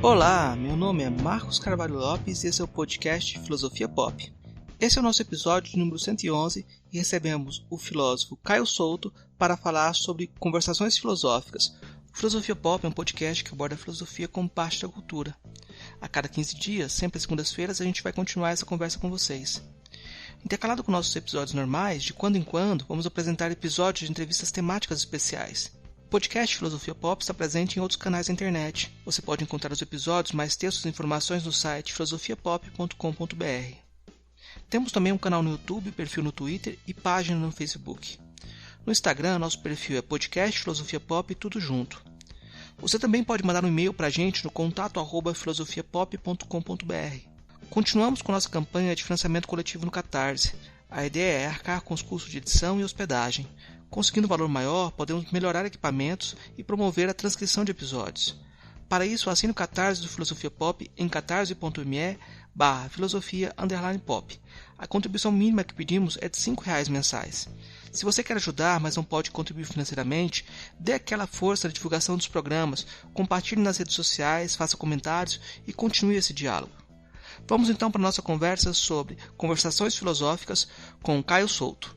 Olá, meu nome é Marcos Carvalho Lopes e esse é o podcast Filosofia Pop. Esse é o nosso episódio número 111 e recebemos o filósofo Caio Souto para falar sobre conversações filosóficas. O Filosofia Pop é um podcast que aborda a filosofia como parte da cultura. A cada 15 dias, sempre às segundas-feiras, a gente vai continuar essa conversa com vocês. Intercalado com nossos episódios normais, de quando em quando, vamos apresentar episódios de entrevistas temáticas especiais. O podcast Filosofia Pop está presente em outros canais da internet. Você pode encontrar os episódios, mais textos e informações no site filosofiapop.com.br. Temos também um canal no YouTube, perfil no Twitter e página no Facebook. No Instagram, nosso perfil é podcast Filosofia Pop tudo junto. Você também pode mandar um e-mail para a gente no contato@filosofiapop.com.br. Continuamos com nossa campanha de financiamento coletivo no Catarse. A ideia é arcar com os custos de edição e hospedagem. Conseguindo um valor maior, podemos melhorar equipamentos e promover a transcrição de episódios. Para isso, assine o Catarse do Filosofia Pop em catarse.me/filosofia_pop. A contribuição mínima que pedimos é de R$5 mensais. Se você quer ajudar, mas não pode contribuir financeiramente, dê aquela força na divulgação dos programas, compartilhe nas redes sociais, faça comentários e continue esse diálogo. Vamos então para a nossa conversa sobre conversações filosóficas com Caio Souto.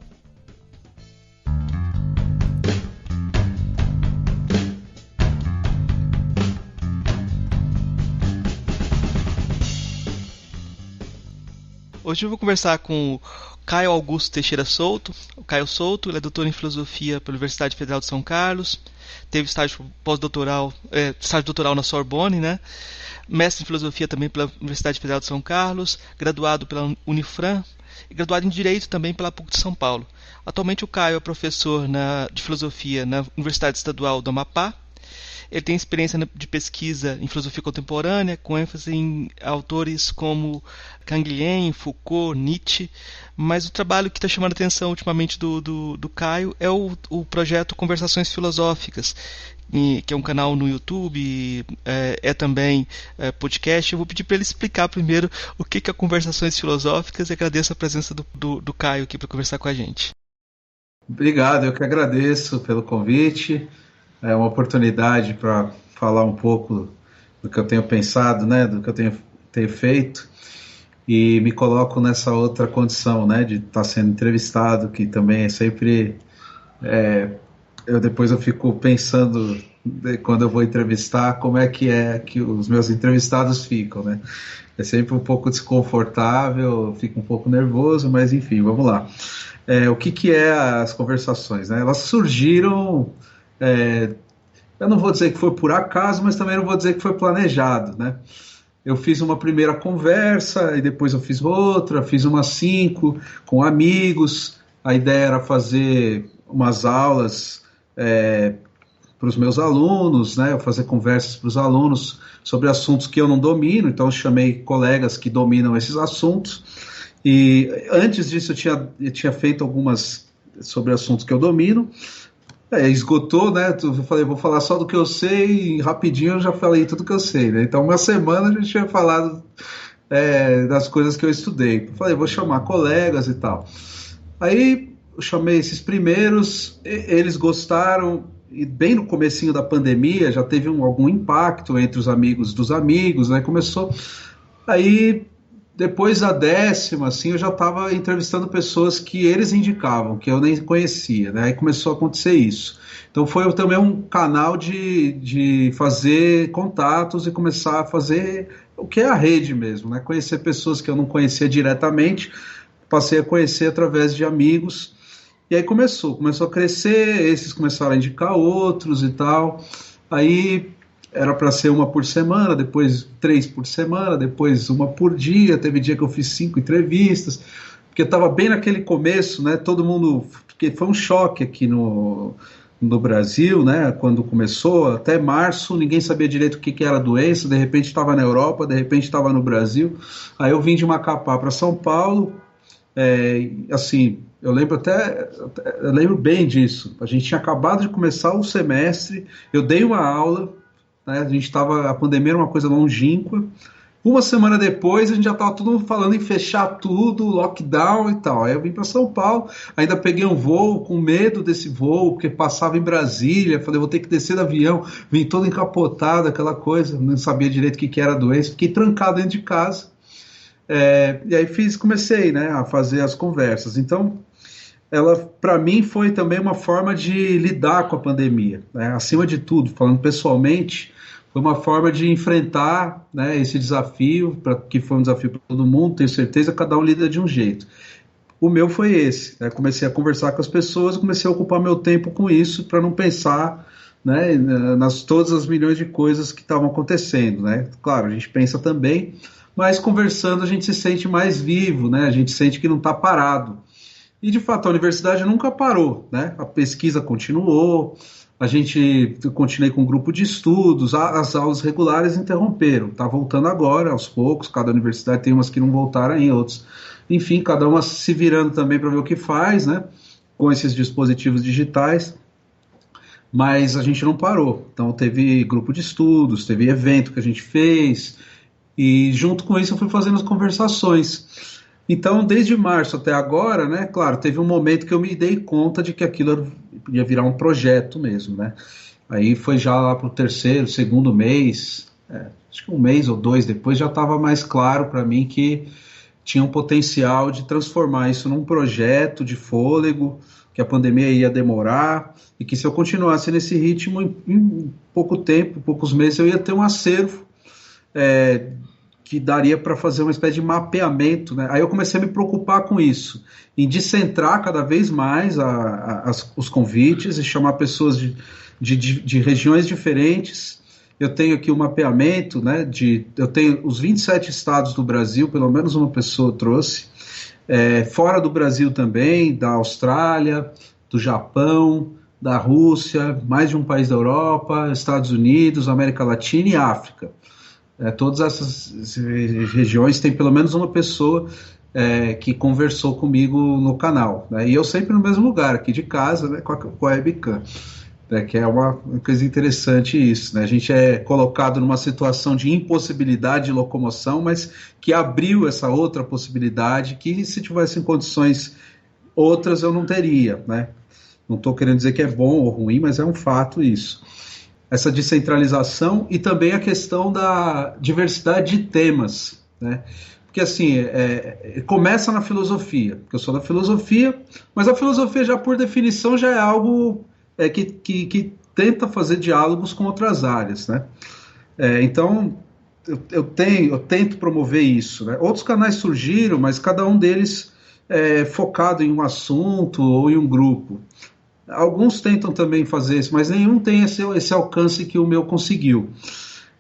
Hoje eu vou conversar com o Caio Augusto Teixeira Souto. O Caio Souto, ele é doutor em filosofia pela Universidade Federal de São Carlos, teve estágio pós-doutoral, estágio doutoral na Sorbonne, né? Mestre em filosofia também pela Universidade Federal de São Carlos, graduado pela Unifran e graduado em Direito também pela PUC de São Paulo. Atualmente o Caio é professor de filosofia na Universidade Estadual do Amapá. Ele tem experiência de pesquisa em filosofia contemporânea, com ênfase em autores como Canguilhem, Foucault, Nietzsche, mas o trabalho que está chamando a atenção ultimamente do Caio é o projeto Conversações Filosóficas, que é um canal no YouTube, é também podcast. Eu vou pedir para ele explicar primeiro o que é Conversações Filosóficas e agradeço a presença do Caio aqui para conversar com a gente. Obrigado, eu que agradeço pelo convite. É uma oportunidade para falar um pouco do que eu tenho pensado, né, do que eu tenho feito, e me coloco nessa outra condição, né, de estar sendo entrevistado, que também é sempre... Depois eu fico pensando, quando eu vou entrevistar, como é que os meus entrevistados ficam, né? É sempre um pouco desconfortável, eu fico um pouco nervoso, mas enfim, vamos lá. O que é as conversações, né? Elas surgiram... eu não vou dizer que foi por acaso, mas também não vou dizer que foi planejado, né? Eu fiz uma primeira conversa, e depois eu fiz outra, fiz umas 5 com amigos. A ideia era fazer umas aulas para os meus alunos, né? Eu fazer conversas para os alunos sobre assuntos que eu não domino, então eu chamei colegas que dominam esses assuntos. E antes disso eu tinha feito algumas sobre assuntos que eu domino. Esgotou, né? Eu falei, vou falar só do que eu sei, e rapidinho eu já falei tudo que eu sei, né? Então, uma semana a gente tinha falado das coisas que eu estudei. Eu falei, vou chamar colegas e tal. Aí eu chamei esses primeiros, eles gostaram, e bem no comecinho da pandemia já teve algum impacto entre os amigos dos amigos, né? Começou. Aí, depois da 10ª, assim, eu já estava entrevistando pessoas que eles indicavam, que eu nem conhecia, né? Aí começou a acontecer isso. Então foi também um canal de fazer contatos e começar a fazer o que é a rede mesmo, né? Conhecer pessoas que eu não conhecia diretamente, passei a conhecer através de amigos. E aí começou a crescer, esses começaram a indicar outros e tal. Aí... era para ser uma por semana, depois 3 por semana, depois uma por dia. Teve dia que eu fiz 5 entrevistas, porque estava bem naquele começo, né? Todo mundo, porque foi um choque aqui no Brasil, né? Quando começou, até março, ninguém sabia direito o que era a doença. De repente estava na Europa, de repente estava no Brasil. Aí eu vim de Macapá para São Paulo, assim, eu lembro bem disso. A gente tinha acabado de começar o semestre, eu dei uma aula. A pandemia era uma coisa longínqua, Uma semana depois, a gente já estava todo mundo falando em fechar tudo, lockdown e tal. Aí eu vim para São Paulo, ainda peguei um voo com medo desse voo, porque passava em Brasília. Falei, vou ter que descer do avião. Vim todo encapotado, aquela coisa, não sabia direito o que era a doença. Fiquei trancado dentro de casa. E aí comecei, né, a fazer as conversas. Então, ela, para mim, foi também uma forma de lidar com a pandemia, né? Acima de tudo, falando pessoalmente, foi uma forma de enfrentar, né, esse desafio, que foi um desafio para todo mundo, tenho certeza, cada um lida de um jeito. O meu foi esse, né? Comecei a conversar com as pessoas, comecei a ocupar meu tempo com isso, para não pensar, né, nas todas as milhões de coisas que estavam acontecendo, né? Claro, a gente pensa também, mas conversando a gente se sente mais vivo, né? A gente sente que não está parado. E, de fato, a universidade nunca parou, né? A pesquisa continuou, eu continuei com um grupo de estudos, as aulas regulares interromperam. Está voltando agora, aos poucos, cada universidade tem umas que não voltaram ainda, outros. Enfim, cada uma se virando também para ver o que faz, né? Com esses dispositivos digitais. Mas a gente não parou. Então, teve grupo de estudos, teve evento que a gente fez, e junto com isso eu fui fazendo as conversações. Então, desde março até agora, né, claro, teve um momento que eu me dei conta de que aquilo ia virar um projeto mesmo, né? Aí foi já lá para o terceiro, segundo mês, acho que um mês ou dois depois já estava mais claro para mim que tinha um potencial de transformar isso num projeto de fôlego, que a pandemia ia demorar e que se eu continuasse nesse ritmo, em pouco tempo, poucos meses, eu ia ter um acervo é, que daria para fazer uma espécie de mapeamento, né? Aí eu comecei a me preocupar com isso, em descentrar cada vez mais os convites e chamar pessoas de regiões diferentes. Eu tenho aqui um mapeamento, né? Eu tenho os 27 estados do Brasil, pelo menos uma pessoa trouxe, fora do Brasil também, da Austrália, do Japão, da Rússia, mais de um país da Europa, Estados Unidos, América Latina e África. Todas essas regiões tem pelo menos uma pessoa que conversou comigo no canal, né? E eu sempre no mesmo lugar, aqui de casa, né, com a webcam, né, que é uma coisa interessante isso, né? A gente é colocado numa situação de impossibilidade de locomoção, mas que abriu essa outra possibilidade que se tivesse em condições outras eu não teria, né? Não estou querendo dizer que é bom ou ruim, mas é um fato isso. Essa descentralização e também a questão da diversidade de temas, né? Porque assim, começa na filosofia, porque eu sou da filosofia, mas a filosofia já por definição já é algo que tenta fazer diálogos com outras áreas, né? Então eu tento promover isso, né? Outros canais surgiram, mas cada um deles é focado em um assunto ou em um grupo. Alguns tentam também fazer isso, mas nenhum tem esse alcance que o meu conseguiu.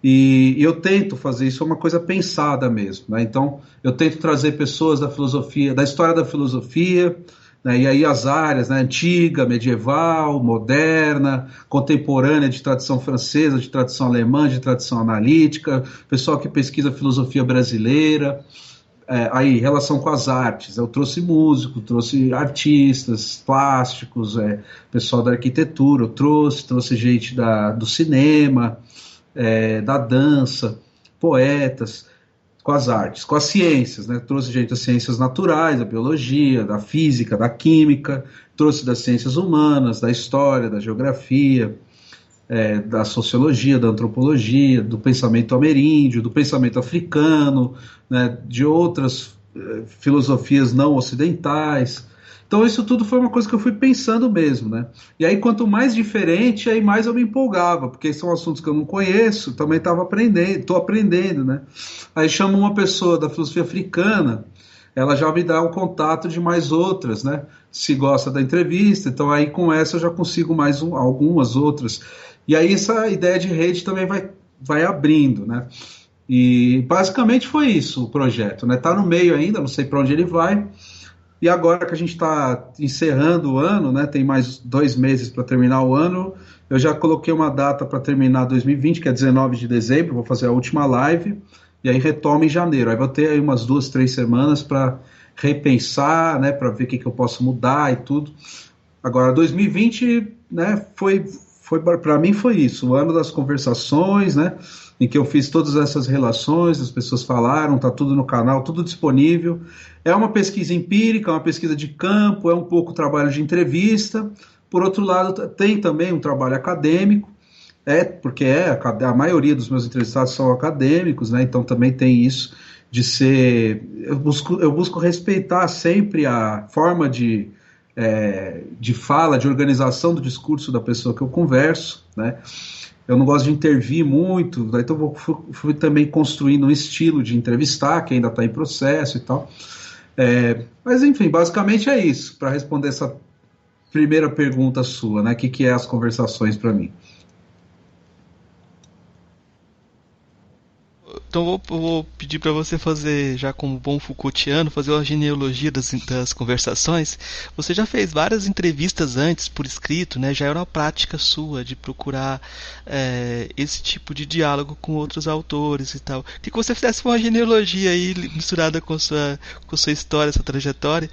E eu tento fazer isso, é uma coisa pensada mesmo, né? Então, eu tento trazer pessoas da filosofia, da história da filosofia, né? E aí as áreas, né? Antiga, medieval, moderna, contemporânea, de tradição francesa, de tradição alemã, de tradição analítica, pessoal que pesquisa filosofia brasileira. Aí, relação com as artes, eu trouxe músico, trouxe artistas, plásticos, pessoal da arquitetura, eu trouxe gente do cinema, da dança, poetas, com as artes, com as ciências, né? Trouxe gente das ciências naturais, da biologia, da física, da química, trouxe das ciências humanas, da história, da geografia, da sociologia, da antropologia, do pensamento ameríndio, do pensamento africano, né, de outras filosofias não ocidentais. Então isso tudo foi uma coisa que eu fui pensando mesmo, né? E aí quanto mais diferente, aí mais eu me empolgava, porque são assuntos que eu não conheço, também estou aprendendo, né? Aí chamo uma pessoa da filosofia africana, ela já me dá um contato de mais outras, né? Se gosta da entrevista, então aí com essa eu já consigo mais algumas outras. E aí essa ideia de rede também vai abrindo, né? E basicamente foi isso o projeto, né? Tá no meio ainda, não sei para onde ele vai. E agora que a gente está encerrando o ano, né? Tem mais 2 meses para terminar o ano. Eu já coloquei uma data para terminar 2020, que é 19 de dezembro. Vou fazer a última live e aí retomo em janeiro. Aí vou ter aí umas 2, 3 semanas para repensar, né? Para ver o que eu posso mudar e tudo. Agora 2020, né? Foi para mim foi isso, o ano das conversações, né? em que eu fiz todas essas relações, as pessoas falaram, está tudo no canal, tudo disponível. É uma pesquisa empírica, uma pesquisa de campo, é um pouco trabalho de entrevista. Por outro lado, tem também um trabalho acadêmico, porque a maioria dos meus entrevistados são acadêmicos, né? Então também tem isso de ser... Eu busco respeitar sempre a forma de fala, de organização do discurso da pessoa que eu converso, né? Eu não gosto de intervir muito, então fui também construindo um estilo de entrevistar, que ainda está em processo e tal. Mas enfim, basicamente é isso, para responder essa primeira pergunta sua, né? O que é as conversações para mim? Então vou pedir para você fazer, já como bom Foucaultiano, fazer uma genealogia das conversações. Você já fez várias entrevistas antes por escrito, né? Já era uma prática sua de procurar esse tipo de diálogo com outros autores e tal. Queria que você fizesse uma genealogia aí misturada com sua história, sua trajetória,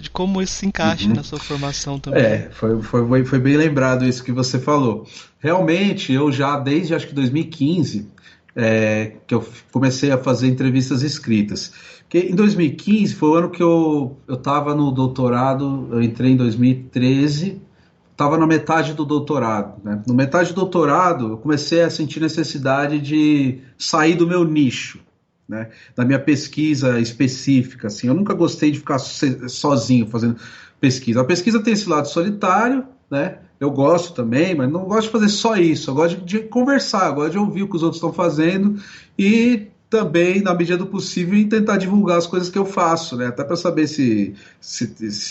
de como isso se encaixa na sua formação também. Foi bem lembrado isso que você falou. Realmente, eu já desde acho que 2015 que eu comecei a fazer entrevistas escritas. Porque em 2015 foi o ano que eu estava no doutorado, eu entrei em 2013, estava na metade do doutorado, né? No metade do doutorado, eu comecei a sentir necessidade de sair do meu nicho, né? Da minha pesquisa específica, assim. Eu nunca gostei de ficar sozinho fazendo pesquisa. A pesquisa tem esse lado solitário, né? Eu gosto também, mas não gosto de fazer só isso. Eu gosto de conversar, eu gosto de ouvir o que os outros estão fazendo e também, na medida do possível, tentar divulgar as coisas que eu faço, né? Até para saber se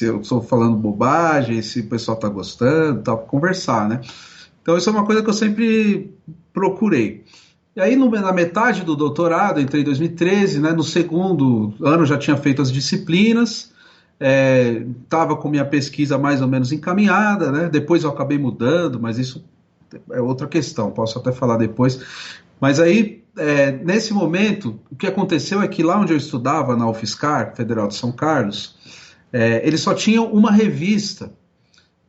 eu estou falando bobagem, se o pessoal está gostando, tal, conversar, né? Então isso é uma coisa que eu sempre procurei. E aí, na metade do doutorado, entrei em 2013, né? No segundo ano já tinha feito as disciplinas, estava com minha pesquisa mais ou menos encaminhada, né? Depois eu acabei mudando, mas isso é outra questão, posso até falar depois. Mas aí, nesse momento, o que aconteceu é que lá onde eu estudava, na UFSCar, Federal de São Carlos, eles só tinham uma revista,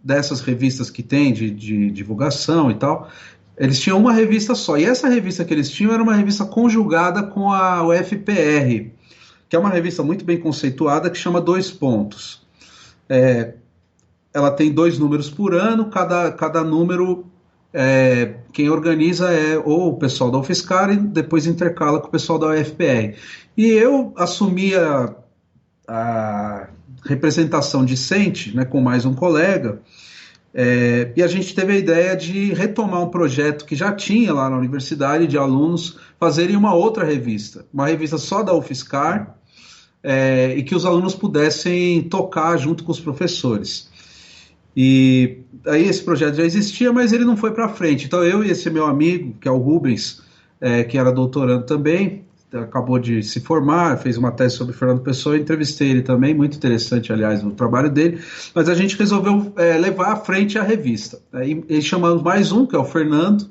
dessas revistas que tem de divulgação e tal, eles tinham uma revista só, e essa revista que eles tinham era uma revista conjugada com a UFPR, que é uma revista muito bem conceituada, que chama Dois Pontos. Ela tem 2 números por ano, cada número, quem organiza é ou o pessoal da UFSCar e depois intercala com o pessoal da UFPR. E eu assumi a representação discente, né, com mais um colega, e a gente teve a ideia de retomar um projeto que já tinha lá na universidade, de alunos fazerem uma outra revista, uma revista só da UFSCar, e que os alunos pudessem tocar junto com os professores. E aí esse projeto já existia, mas ele não foi para frente. Então eu e esse meu amigo, que é o Rubens, que era doutorando também, acabou de se formar, fez uma tese sobre Fernando Pessoa, entrevistei ele também, muito interessante, aliás, o trabalho dele, mas a gente resolveu levar à frente a revista. E chamamos mais um, que é o Fernando,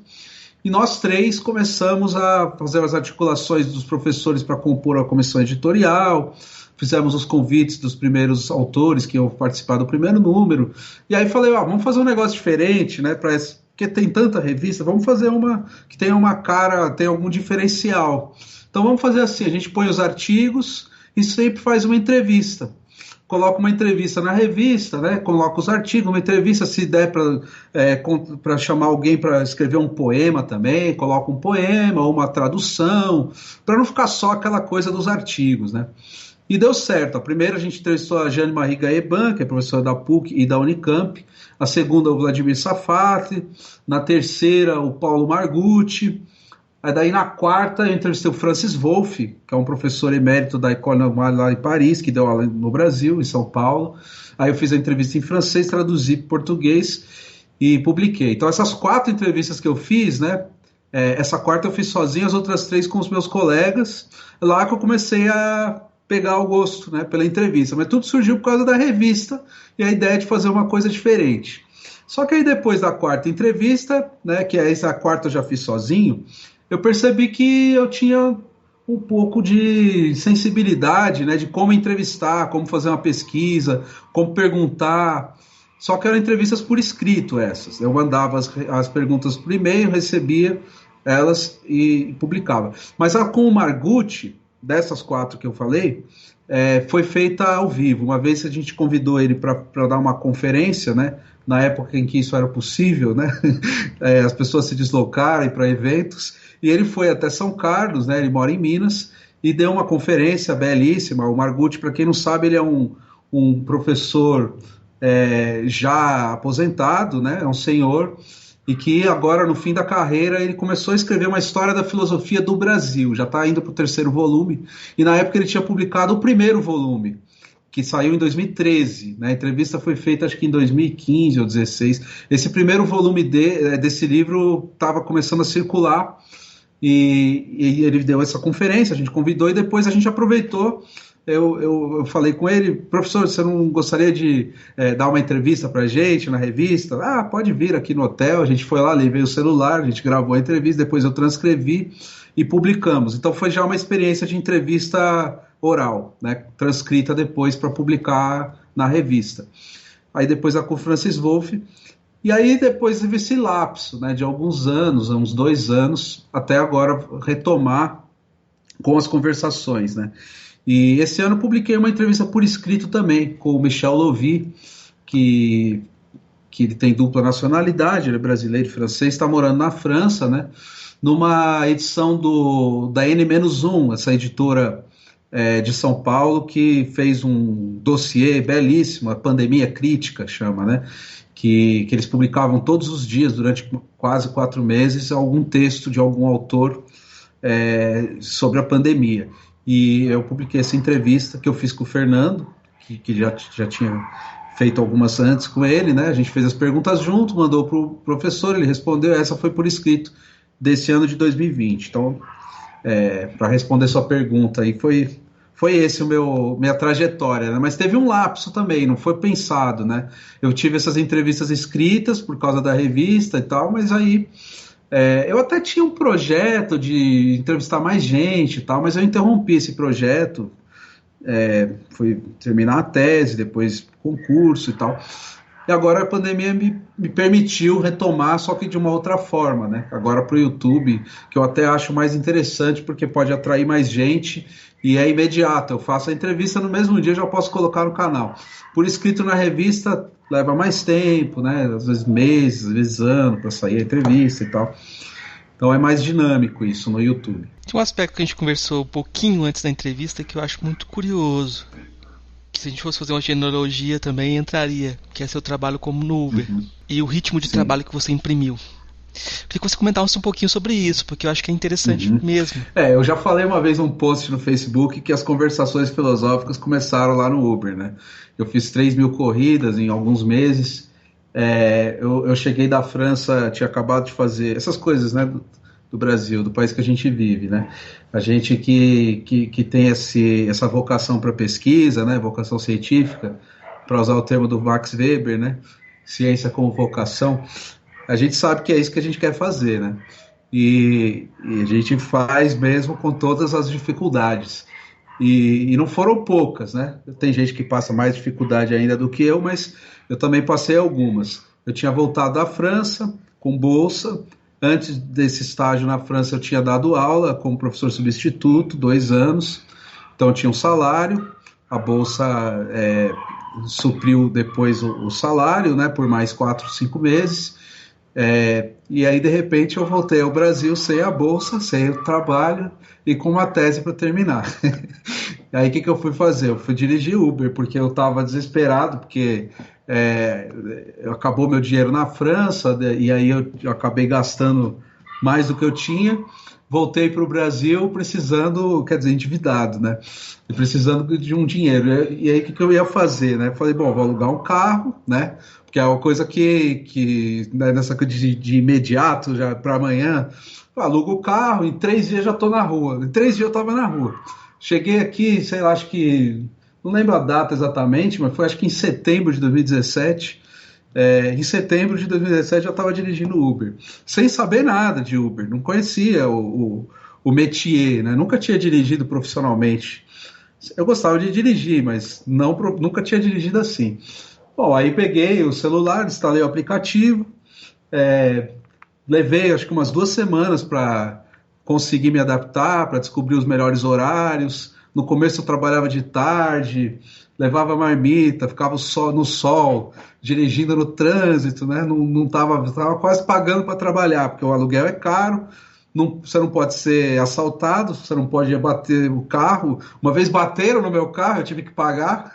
e nós 3 começamos a fazer as articulações dos professores para compor a comissão editorial, fizemos os convites dos primeiros autores que iam participar do primeiro número, e aí falei, vamos fazer um negócio diferente, né, porque tem tanta revista, vamos fazer uma que tenha uma cara, tenha algum diferencial. Então vamos fazer assim, a gente põe os artigos e sempre faz uma entrevista. Coloca uma entrevista na revista, né? Coloca os artigos, uma entrevista, se der para chamar alguém para escrever um poema também, coloca um poema ou uma tradução, para não ficar só aquela coisa dos artigos, né? E deu certo. A primeira a gente entrevistou a Jane Marie Gaeban, que é professora da PUC e da Unicamp. A segunda o Vladimir Safati. Na terceira o Paulo Margutti. Aí daí na quarta eu entrevistei o Francis Wolff, que é um professor emérito da École Normale lá em Paris, que deu aula no Brasil, em São Paulo. Aí eu fiz a entrevista em francês, traduzi para português e publiquei. Então essas 4 entrevistas que eu fiz, né? Essa quarta eu fiz sozinho, as outras 3 com os meus colegas. Lá que eu comecei a pegar o gosto, né, pela entrevista. Mas tudo surgiu por causa da revista e a ideia de fazer uma coisa diferente. Só que aí depois da quarta entrevista, né, que essa quarta eu já fiz sozinho, eu percebi que eu tinha um pouco de sensibilidade, né, de como entrevistar, como fazer uma pesquisa, como perguntar. Só que eram entrevistas por escrito essas. Eu mandava as perguntas por e-mail, recebia elas e publicava. Mas com o Margucci, dessas 4 que eu falei, foi feita ao vivo. Uma vez a gente convidou ele para dar uma conferência, né? Na época em que isso era possível, né? As pessoas se deslocarem para eventos, e ele foi até São Carlos, né? Ele mora em Minas, e deu uma conferência belíssima. O Margucci, para quem não sabe, ele é um professor já aposentado, né? É um senhor, e que agora, no fim da carreira, ele começou a escrever uma história da filosofia do Brasil, já está indo para o 3º volume, e na época ele tinha publicado o 1º volume, que saiu em 2013, né? A entrevista foi feita acho que em 2015 ou 2016. Esse 1º volume desse livro estava começando a circular, e ele deu essa conferência, a gente convidou, e depois a gente aproveitou. Eu falei com ele: professor, você não gostaria de dar uma entrevista para a gente na revista? Ah, pode vir aqui no hotel. A gente foi lá, levei o celular, a gente gravou a entrevista, depois eu transcrevi e publicamos. Então foi já uma experiência de entrevista oral, né, transcrita depois para publicar na revista. Aí depois com o Francis Wolff, e aí depois teve esse lapso, né, de alguns anos, uns 2 anos, até agora retomar com as conversações, né. E esse ano publiquei uma entrevista por escrito também com o Michel Lovy, que ele tem dupla nacionalidade, ele é brasileiro e francês, está morando na França, né, numa edição da N-1, essa editora de São Paulo, que fez um dossiê belíssimo, a Pandemia Crítica chama, né, que eles publicavam todos os dias, durante quase 4 meses, algum texto de algum autor sobre a pandemia. E eu publiquei essa entrevista que eu fiz com o Fernando, que já tinha feito algumas antes com ele, né? A gente fez as perguntas junto, mandou para o professor, ele respondeu. Essa foi por escrito desse ano de 2020. Então, para responder sua pergunta aí, foi esse minha trajetória, né? Mas teve um lapso também, não foi pensado, né? Eu tive essas entrevistas escritas por causa da revista e tal, mas aí eu até tinha um projeto de entrevistar mais gente e tal, mas eu interrompi esse projeto, fui terminar a tese, depois concurso e tal, e agora a pandemia me permitiu retomar, só que de uma outra forma, né? Agora para o YouTube, que eu até acho mais interessante, porque pode atrair mais gente e é imediato. Eu faço a entrevista no mesmo dia, já posso colocar no canal. Por escrito na revista leva mais tempo, né? Às vezes meses, às vezes ano para sair a entrevista e tal. Então é mais dinâmico isso no YouTube. Tinha um aspecto que a gente conversou um pouquinho antes da entrevista que eu acho muito curioso, que se a gente fosse fazer uma genealogia também entraria, que é seu trabalho como no Uber, e o ritmo de trabalho que você imprimiu. Queria que você comentasse um pouquinho sobre isso, porque eu acho que é interessante mesmo. Eu já falei uma vez num post no Facebook que as conversações filosóficas começaram lá no Uber, né? Eu fiz 3.000 corridas em alguns meses. Eu cheguei da França, tinha acabado de fazer essas coisas, né? Do Brasil, do país que a gente vive, né? A gente que tem essa vocação para pesquisa, né? Vocação científica, para usar o termo do Max Weber, né? Ciência como vocação. A gente sabe que é isso que a gente quer fazer, né? E a gente faz mesmo com todas as dificuldades. E não foram poucas, né? Tem gente que passa mais dificuldade ainda do que eu, mas eu também passei algumas. Eu tinha voltado da França com bolsa. Antes desse estágio na França eu tinha dado aula como professor substituto, 2 anos. Então eu tinha um salário, a bolsa supriu depois o salário, né? Por mais 4, 5 meses. E aí de repente eu voltei ao Brasil sem a bolsa, sem o trabalho e com uma tese para terminar. Aí o que eu fui fazer? Eu fui dirigir Uber, porque eu estava desesperado, porque acabou meu dinheiro na França, e aí eu acabei gastando mais do que eu tinha. Voltei para o Brasil precisando, endividado, né? E precisando de um dinheiro. E aí o que eu ia fazer, né? Falei, bom, vou alugar um carro, né? Que é uma coisa que nessa coisa de imediato, já para amanhã, alugo o carro, em 3 dias já estou na rua. Em 3 dias eu estava na rua. Cheguei aqui, sei lá, acho que, não lembro a data exatamente, mas foi acho que em setembro de 2017. Em setembro de 2017 já estava dirigindo Uber, sem saber nada de Uber, não conhecia o métier, né? Nunca tinha dirigido profissionalmente. Eu gostava de dirigir, mas nunca tinha dirigido assim. Bom, aí peguei o celular, instalei o aplicativo, levei acho que umas 2 semanas para conseguir me adaptar, para descobrir os melhores horários. No começo eu trabalhava de tarde, levava marmita, ficava no sol, dirigindo no trânsito, né? Não tava quase pagando para trabalhar, porque o aluguel é caro, você não pode ser assaltado, você não pode bater o carro. Uma vez bateram no meu carro, eu tive que pagar.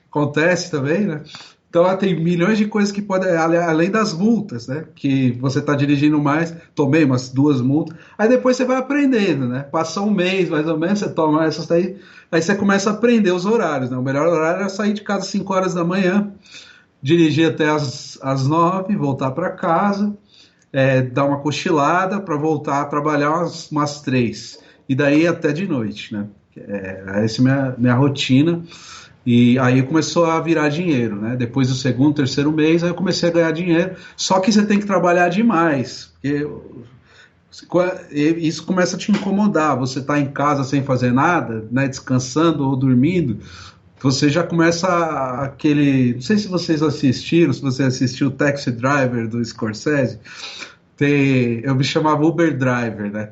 Acontece também, né? Então, tem milhões de coisas que podem, além das multas, né? Que você está dirigindo mais, tomei umas 2 multas, aí depois você vai aprendendo, né? Passa um mês, mais ou menos, você toma essas daí, aí você começa a aprender os horários, né? O melhor horário é sair de casa às 5 horas da manhã, dirigir até às 9, voltar para casa, dar uma cochilada para voltar a trabalhar umas 3, e daí até de noite, né? Essa é minha rotina. E aí começou a virar dinheiro, né? Depois do segundo, terceiro mês, aí eu comecei a ganhar dinheiro. Só que você tem que trabalhar demais, porque isso começa a te incomodar. Você está em casa sem fazer nada, né? Descansando ou dormindo, você já começa aquele... Não sei se vocês assistiram, se você assistiu o Taxi Driver do Scorsese. Eu me chamava Uber Driver, né?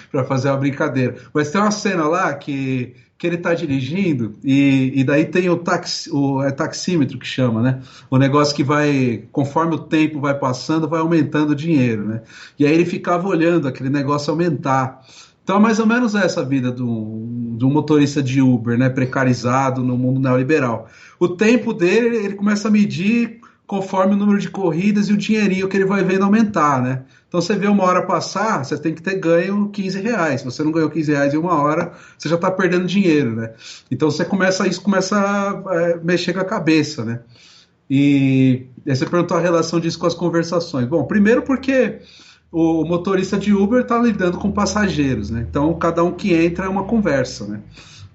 Para fazer uma brincadeira. Mas tem uma cena lá que ele está dirigindo e daí tem o taxímetro que chama, né? O negócio que vai, conforme o tempo vai passando, vai aumentando o dinheiro, né? E aí ele ficava olhando aquele negócio aumentar. Então é mais ou menos essa a vida de um motorista de Uber, né? Precarizado no mundo neoliberal. O tempo dele, ele começa a medir conforme o número de corridas e o dinheirinho que ele vai vendo aumentar, né? Então você vê uma hora passar, você tem que ter ganho R$ 15. Se você não ganhou R$ 15 em uma hora, você já está perdendo dinheiro, né? Então isso começa a mexer com a cabeça, né? E aí você perguntou a relação disso com as conversações. Bom, primeiro porque o motorista de Uber está lidando com passageiros, né? Então cada um que entra é uma conversa, né?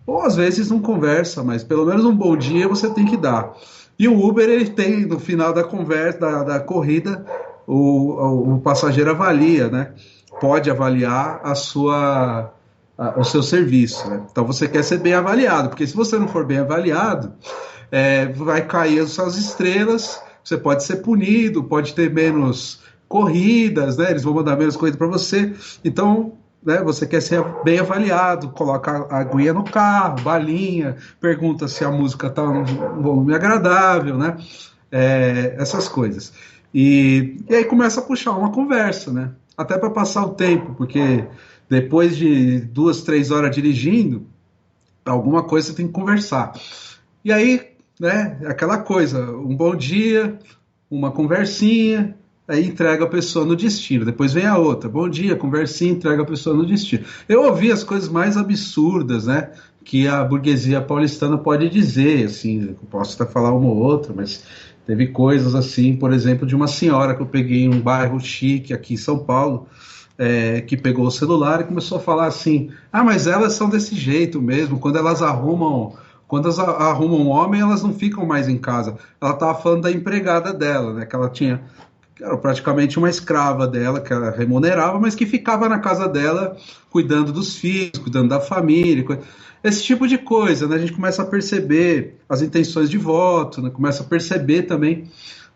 Ou às vezes não conversa, mas pelo menos um bom dia você tem que dar. E o Uber, ele tem, no final da conversa, da corrida, o passageiro avalia, né? Pode avaliar o seu serviço, né? Então você quer ser bem avaliado, porque se você não for bem avaliado, vai cair as suas estrelas, você pode ser punido, pode ter menos corridas, né? Eles vão mandar menos corrida para você. Então, né, você quer ser bem avaliado, coloca a aguinha no carro, balinha, pergunta se a música está num volume agradável, né? Essas coisas. E aí começa a puxar uma conversa, né? Até para passar o tempo, porque depois de 2, 3 horas dirigindo, alguma coisa você tem que conversar. E aí, né, aquela coisa, um bom dia, uma conversinha, aí entrega a pessoa no destino. Depois vem a outra. Bom dia, conversinha, entrega a pessoa no destino. Eu ouvi as coisas mais absurdas, né? Que a burguesia paulistana pode dizer, assim, eu posso até falar uma ou outra, mas teve coisas assim, por exemplo, de uma senhora que eu peguei em um bairro chique aqui em São Paulo, que pegou o celular e começou a falar assim, mas elas são desse jeito mesmo, quando elas arrumam um homem, elas não ficam mais em casa. Ela estava falando da empregada dela, né? Que ela tinha era praticamente uma escrava dela, que ela remunerava, mas que ficava na casa dela cuidando dos filhos, cuidando da família, esse tipo de coisa, né? A gente começa a perceber as intenções de voto, né? Começa a perceber também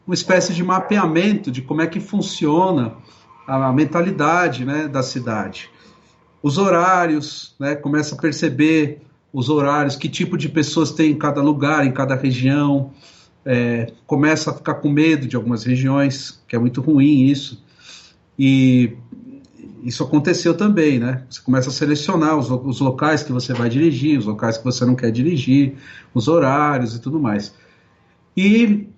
uma espécie de mapeamento de como é que funciona a mentalidade, né, da cidade. Os horários, né? Começa a perceber os horários, que tipo de pessoas tem em cada lugar, em cada região. Começa a ficar com medo de algumas regiões, que é muito ruim isso, e isso aconteceu também, né? Você começa a selecionar os locais que você vai dirigir, os locais que você não quer dirigir, os horários e tudo mais. E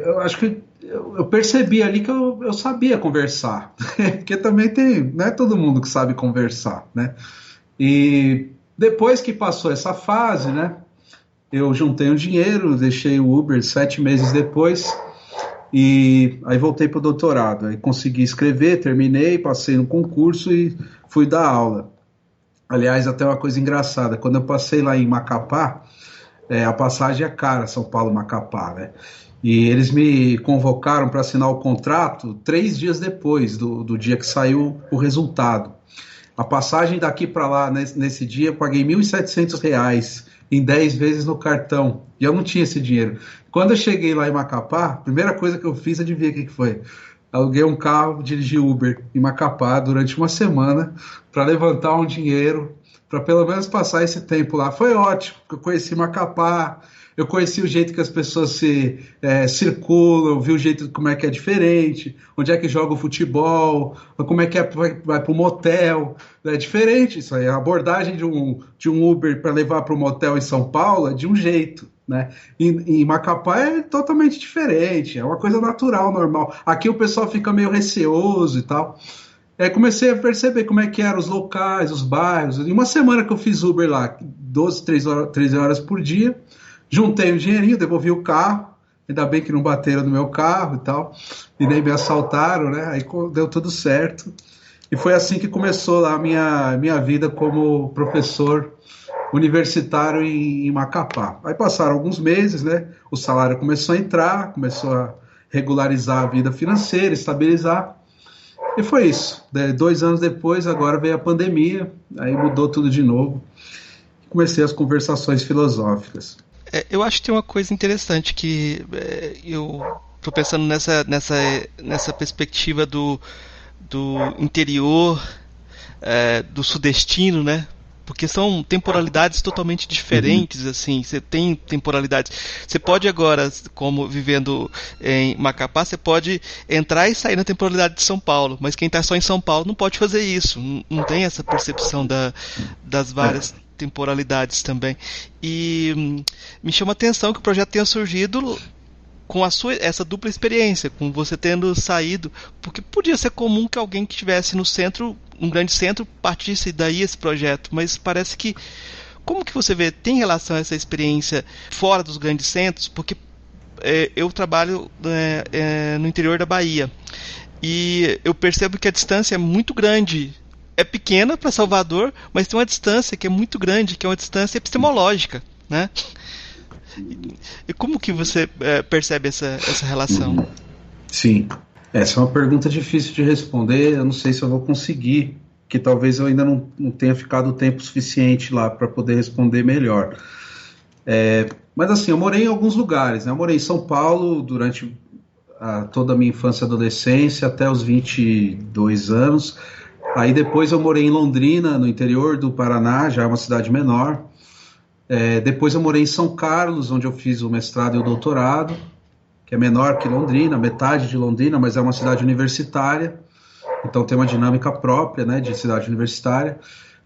eu acho que eu percebi ali que eu sabia conversar, porque também não é todo mundo que sabe conversar, né? E depois que passou essa fase, né? Eu juntei um dinheiro, deixei o Uber 7 meses depois e aí voltei para o doutorado. Aí consegui escrever, terminei, passei no concurso e fui dar aula. Aliás, até uma coisa engraçada, quando eu passei lá em Macapá, a passagem é cara, São Paulo-Macapá, né? E eles me convocaram para assinar o contrato 3 dias depois do dia que saiu o resultado. A passagem daqui para lá, nesse dia, eu paguei R$ 1.700 em 10 vezes no cartão. E eu não tinha esse dinheiro. Quando eu cheguei lá em Macapá, a primeira coisa que eu fiz, adivinha o que foi? aluguei um carro, dirigi Uber em Macapá durante uma semana para levantar um dinheiro, para pelo menos passar esse tempo lá. Foi ótimo, porque eu conheci Macapá, eu conheci o jeito que as pessoas circulam, vi o jeito como é que é diferente, onde é que joga o futebol, como é que vai para o motel. É diferente isso aí. A abordagem de um Uber para levar para o motel em São Paulo é de um jeito, né? Em Macapá é totalmente diferente, é uma coisa natural, normal. Aqui o pessoal fica meio receoso e tal. Aí comecei a perceber como é que eram os locais, os bairros. Em uma semana que eu fiz Uber lá, 12, 13 horas por dia, juntei o dinheirinho, devolvi o carro, ainda bem que não bateram no meu carro e tal, e nem me assaltaram, né? Aí deu tudo certo. E foi assim que começou lá a minha vida como professor universitário em Macapá. Aí passaram alguns meses, né? O salário começou a entrar, começou a regularizar a vida financeira, estabilizar. E foi isso. 2 anos depois, agora veio a pandemia, aí mudou tudo de novo. Comecei as conversações filosóficas. Eu acho que tem uma coisa interessante que eu estou pensando nessa perspectiva do interior, do sudestino, né? Porque são temporalidades totalmente diferentes, assim. Você tem temporalidades. Você pode agora, como vivendo em Macapá, você pode entrar e sair na temporalidade de São Paulo. Mas quem está só em São Paulo não pode fazer isso. Não tem essa percepção das várias temporalidades também. E me chama a atenção que o projeto tenha surgido com essa dupla experiência, com você tendo saído, porque podia ser comum que alguém que estivesse no centro, um grande centro, partisse daí esse projeto, mas parece que, como que você vê, tem relação a essa experiência fora dos grandes centros? Porque eu trabalho no interior da Bahia, e eu percebo que a distância é muito grande. É pequena para Salvador, mas tem uma distância que é muito grande, que é uma distância epistemológica, né? E como que você percebe essa relação? Sim, essa é uma pergunta difícil de responder. Eu não sei se eu vou conseguir, que talvez eu ainda não tenha ficado tempo suficiente lá para poder responder melhor. Mas assim, eu morei em alguns lugares, né? Eu morei em São Paulo durante toda a minha infância e adolescência, até os 22 anos. Aí depois eu morei em Londrina, no interior do Paraná, já é uma cidade menor. Depois eu morei em São Carlos, onde eu fiz o mestrado e o doutorado, que é menor que Londrina, metade de Londrina, mas é uma cidade universitária, então tem uma dinâmica própria, né, de cidade universitária.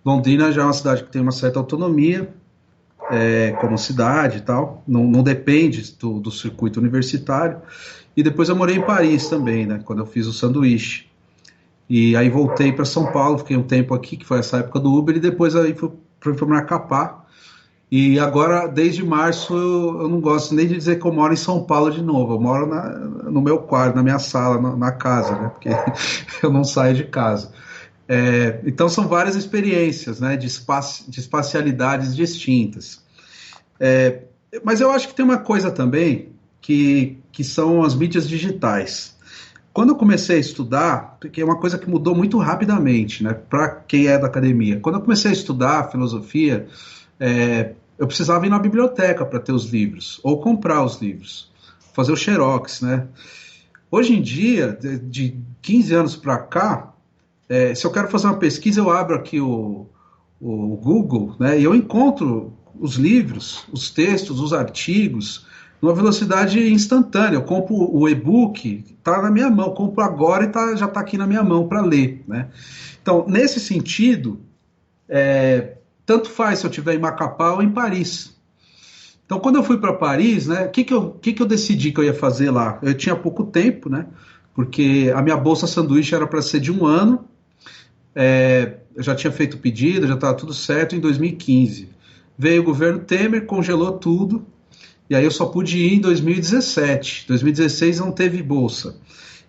Londrina já é uma cidade que tem uma certa autonomia, como cidade e tal, não depende do circuito universitário. E depois eu morei em Paris também, né, quando eu fiz o sanduíche. E aí voltei para São Paulo, fiquei um tempo aqui, que foi essa época do Uber, e depois aí fui para Macapá. E agora, desde março, eu não gosto nem de dizer que eu moro em São Paulo de novo. Eu moro no meu quarto, na minha sala, na casa, né? Porque eu não saio de casa. Então, são várias experiências, né? De espacialidades distintas. Mas eu acho que tem uma coisa também que são as mídias digitais. Quando eu comecei a estudar, porque é uma coisa que mudou muito rapidamente, né? Para quem é da academia. Quando eu comecei a estudar filosofia, eu precisava ir na biblioteca para ter os livros, ou comprar os livros, fazer o xerox, né? Hoje em dia, de 15 anos para cá, se eu quero fazer uma pesquisa, eu abro aqui o Google, né, e eu encontro os livros, os textos, os artigos, numa velocidade instantânea. Eu compro o e-book, está na minha mão, eu compro agora e já está aqui na minha mão para ler, né? Então, nesse sentido, tanto faz se eu estiver em Macapá ou em Paris. Então, quando eu fui para Paris, né, o que eu decidi que eu ia fazer lá? Eu tinha pouco tempo, né, porque a minha bolsa sanduíche era para ser de 1 ano. Eu já tinha feito o pedido, já estava tudo certo em 2015. Veio o governo Temer, congelou tudo, e aí eu só pude ir em 2017. 2016 não teve bolsa.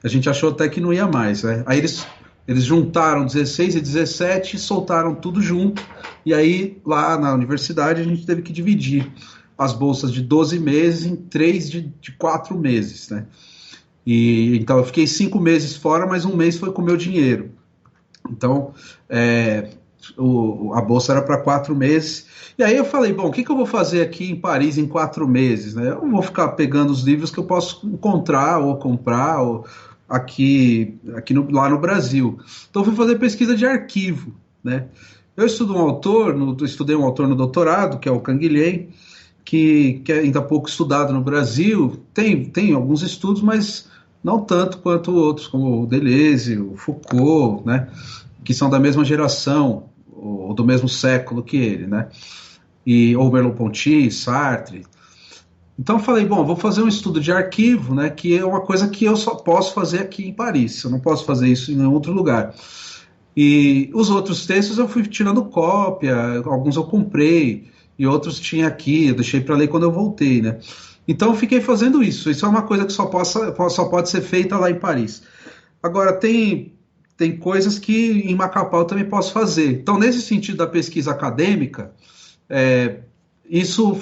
A gente achou até que não ia mais, né? Aí eles juntaram 16 e 17 e soltaram tudo junto. E aí, lá na universidade, a gente teve que dividir as bolsas de 12 meses em 3 de 4 meses, né? Então, eu fiquei 5 meses fora, mas 1 mês foi com o meu dinheiro. Então, a bolsa era para 4 meses. E aí eu falei, bom, o que eu vou fazer aqui em Paris em 4 meses, né? Eu não vou ficar pegando os livros que eu posso encontrar ou comprar, lá no Brasil. Então fui fazer pesquisa de arquivo, né? Eu estudei um autor no doutorado, que é o Canguilhem, que é ainda pouco estudado no Brasil. Tem alguns estudos, mas não tanto quanto outros, como o Deleuze, o Foucault, né? Que são da mesma geração, ou do mesmo século que ele, né? Ou Merleau-Ponty, Sartre. Então eu falei, bom, vou fazer um estudo de arquivo, né, que é uma coisa que eu só posso fazer aqui em Paris, eu não posso fazer isso em nenhum outro lugar. E os outros textos eu fui tirando cópia, alguns eu comprei, e outros tinha aqui, eu deixei para ler quando eu voltei, né. Então eu fiquei fazendo isso é uma coisa que só pode ser feita lá em Paris. Agora, tem coisas que em Macapá eu também posso fazer. Então, nesse sentido da pesquisa acadêmica, isso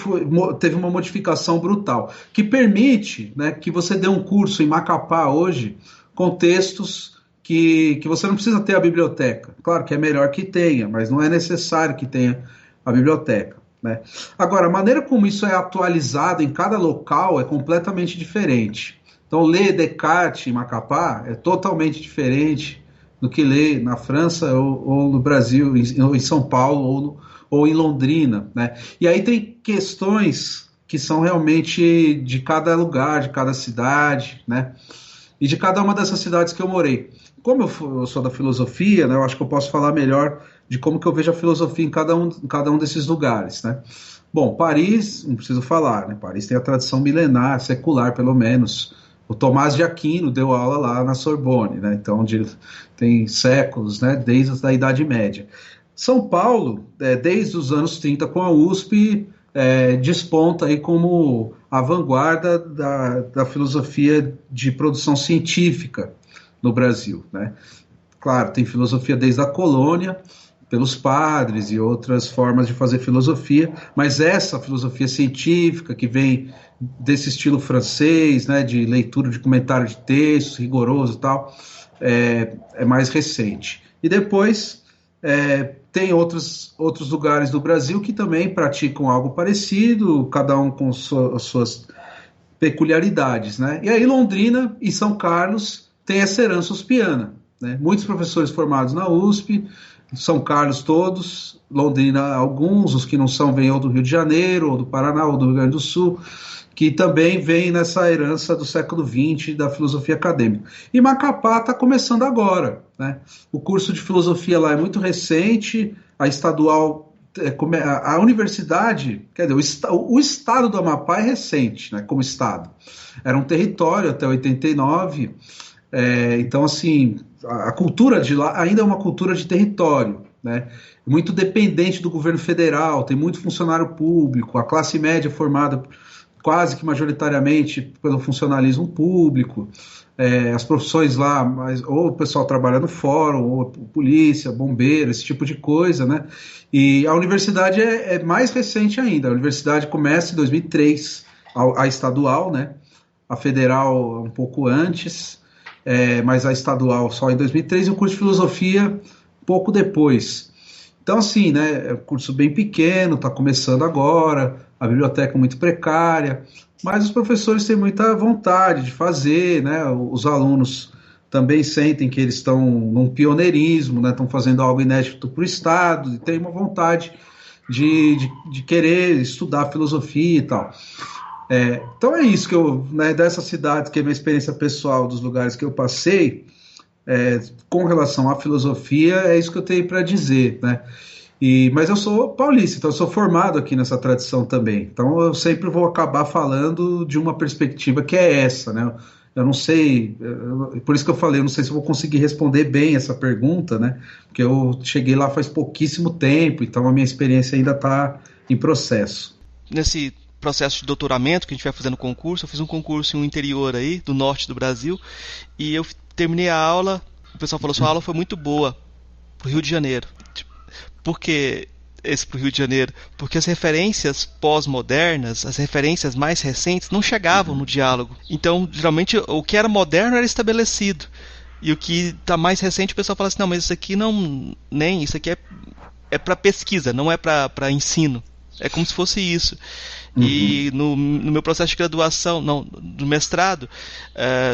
teve uma modificação brutal, que permite, né, que você dê um curso em Macapá hoje com textos que você não precisa ter a biblioteca. Claro que é melhor que tenha, mas não é necessário que tenha a biblioteca, né? Agora, a maneira como isso é atualizado em cada local é completamente diferente. Então, ler Descartes em Macapá é totalmente diferente do que ler na França ou no Brasil, em São Paulo ou em Londrina, né? E aí tem questões que são realmente de cada lugar, de cada cidade, né? E de cada uma dessas cidades que eu morei. Como eu sou da filosofia, né, eu acho que eu posso falar melhor de como que eu vejo a filosofia em cada um desses lugares, né? Bom, Paris, não preciso falar, né? Paris tem a tradição milenar, secular pelo menos. O Tomás de Aquino deu aula lá na Sorbonne, né? Então tem séculos, né? Desde a Idade Média. São Paulo, desde os anos 30 com a USP, desponta aí como a vanguarda da filosofia de produção científica no Brasil, né? Claro, tem filosofia desde a colônia, pelos padres e outras formas de fazer filosofia, mas essa filosofia científica que vem desse estilo francês, né, de leitura de comentário de textos, rigoroso e tal, é mais recente. E depois tem outros lugares do Brasil que também praticam algo parecido, cada um com as suas peculiaridades, né? E aí Londrina e São Carlos têm essa herança uspiana, né? Muitos professores formados na USP, São Carlos todos, Londrina alguns, os que não são vêm ou do Rio de Janeiro, ou do Paraná, ou do Rio Grande do Sul, que também vem nessa herança do século XX da filosofia acadêmica. E Macapá está começando agora, né? O curso de filosofia lá é muito recente, a estadual, a universidade, quer dizer, o estado do Amapá é recente, né, como estado. Era um território até 89, então assim, a cultura de lá ainda é uma cultura de território, né? Muito dependente do governo federal, tem muito funcionário público, a classe média é formada quase que majoritariamente pelo funcionalismo público, as profissões lá, ou o pessoal trabalha no fórum, ou polícia, bombeiro, esse tipo de coisa, né? E a universidade é mais recente ainda, a universidade começa em 2003, a estadual, né? A federal um pouco antes, mas a estadual só em 2003, e o curso de filosofia pouco depois. Então, assim, né, é um curso bem pequeno, está começando agora, a biblioteca é muito precária, mas os professores têm muita vontade de fazer, né, os alunos também sentem que eles estão num pioneirismo, né, estão fazendo algo inédito para o Estado, e têm uma vontade de querer estudar filosofia e tal. Então é isso que eu, né, dessa cidade, que é a minha experiência pessoal dos lugares que eu passei, com relação à filosofia, é isso que eu tenho para dizer, né? Mas eu sou paulista, então eu sou formado aqui nessa tradição também. Então eu sempre vou acabar falando de uma perspectiva que é essa, né? Eu não sei, por isso que eu falei, eu não sei se eu vou conseguir responder bem essa pergunta, né? Porque eu cheguei lá faz pouquíssimo tempo, então a minha experiência ainda está em processo. Nesse processo de doutoramento que a gente vai fazendo concurso, eu fiz um concurso no interior aí, do norte do Brasil, e eu terminei a aula, o pessoal falou, sua aula foi muito boa pro Rio de Janeiro. Por que esse pro Rio de Janeiro? Porque as referências pós-modernas, as referências mais recentes, não chegavam no diálogo. Então, geralmente, o que era moderno era estabelecido. E o que está mais recente, o pessoal fala assim, não, mas isso aqui não... Nem, isso aqui é para pesquisa, não é para ensino. É como se fosse isso. E no meu processo de graduação, não, do mestrado,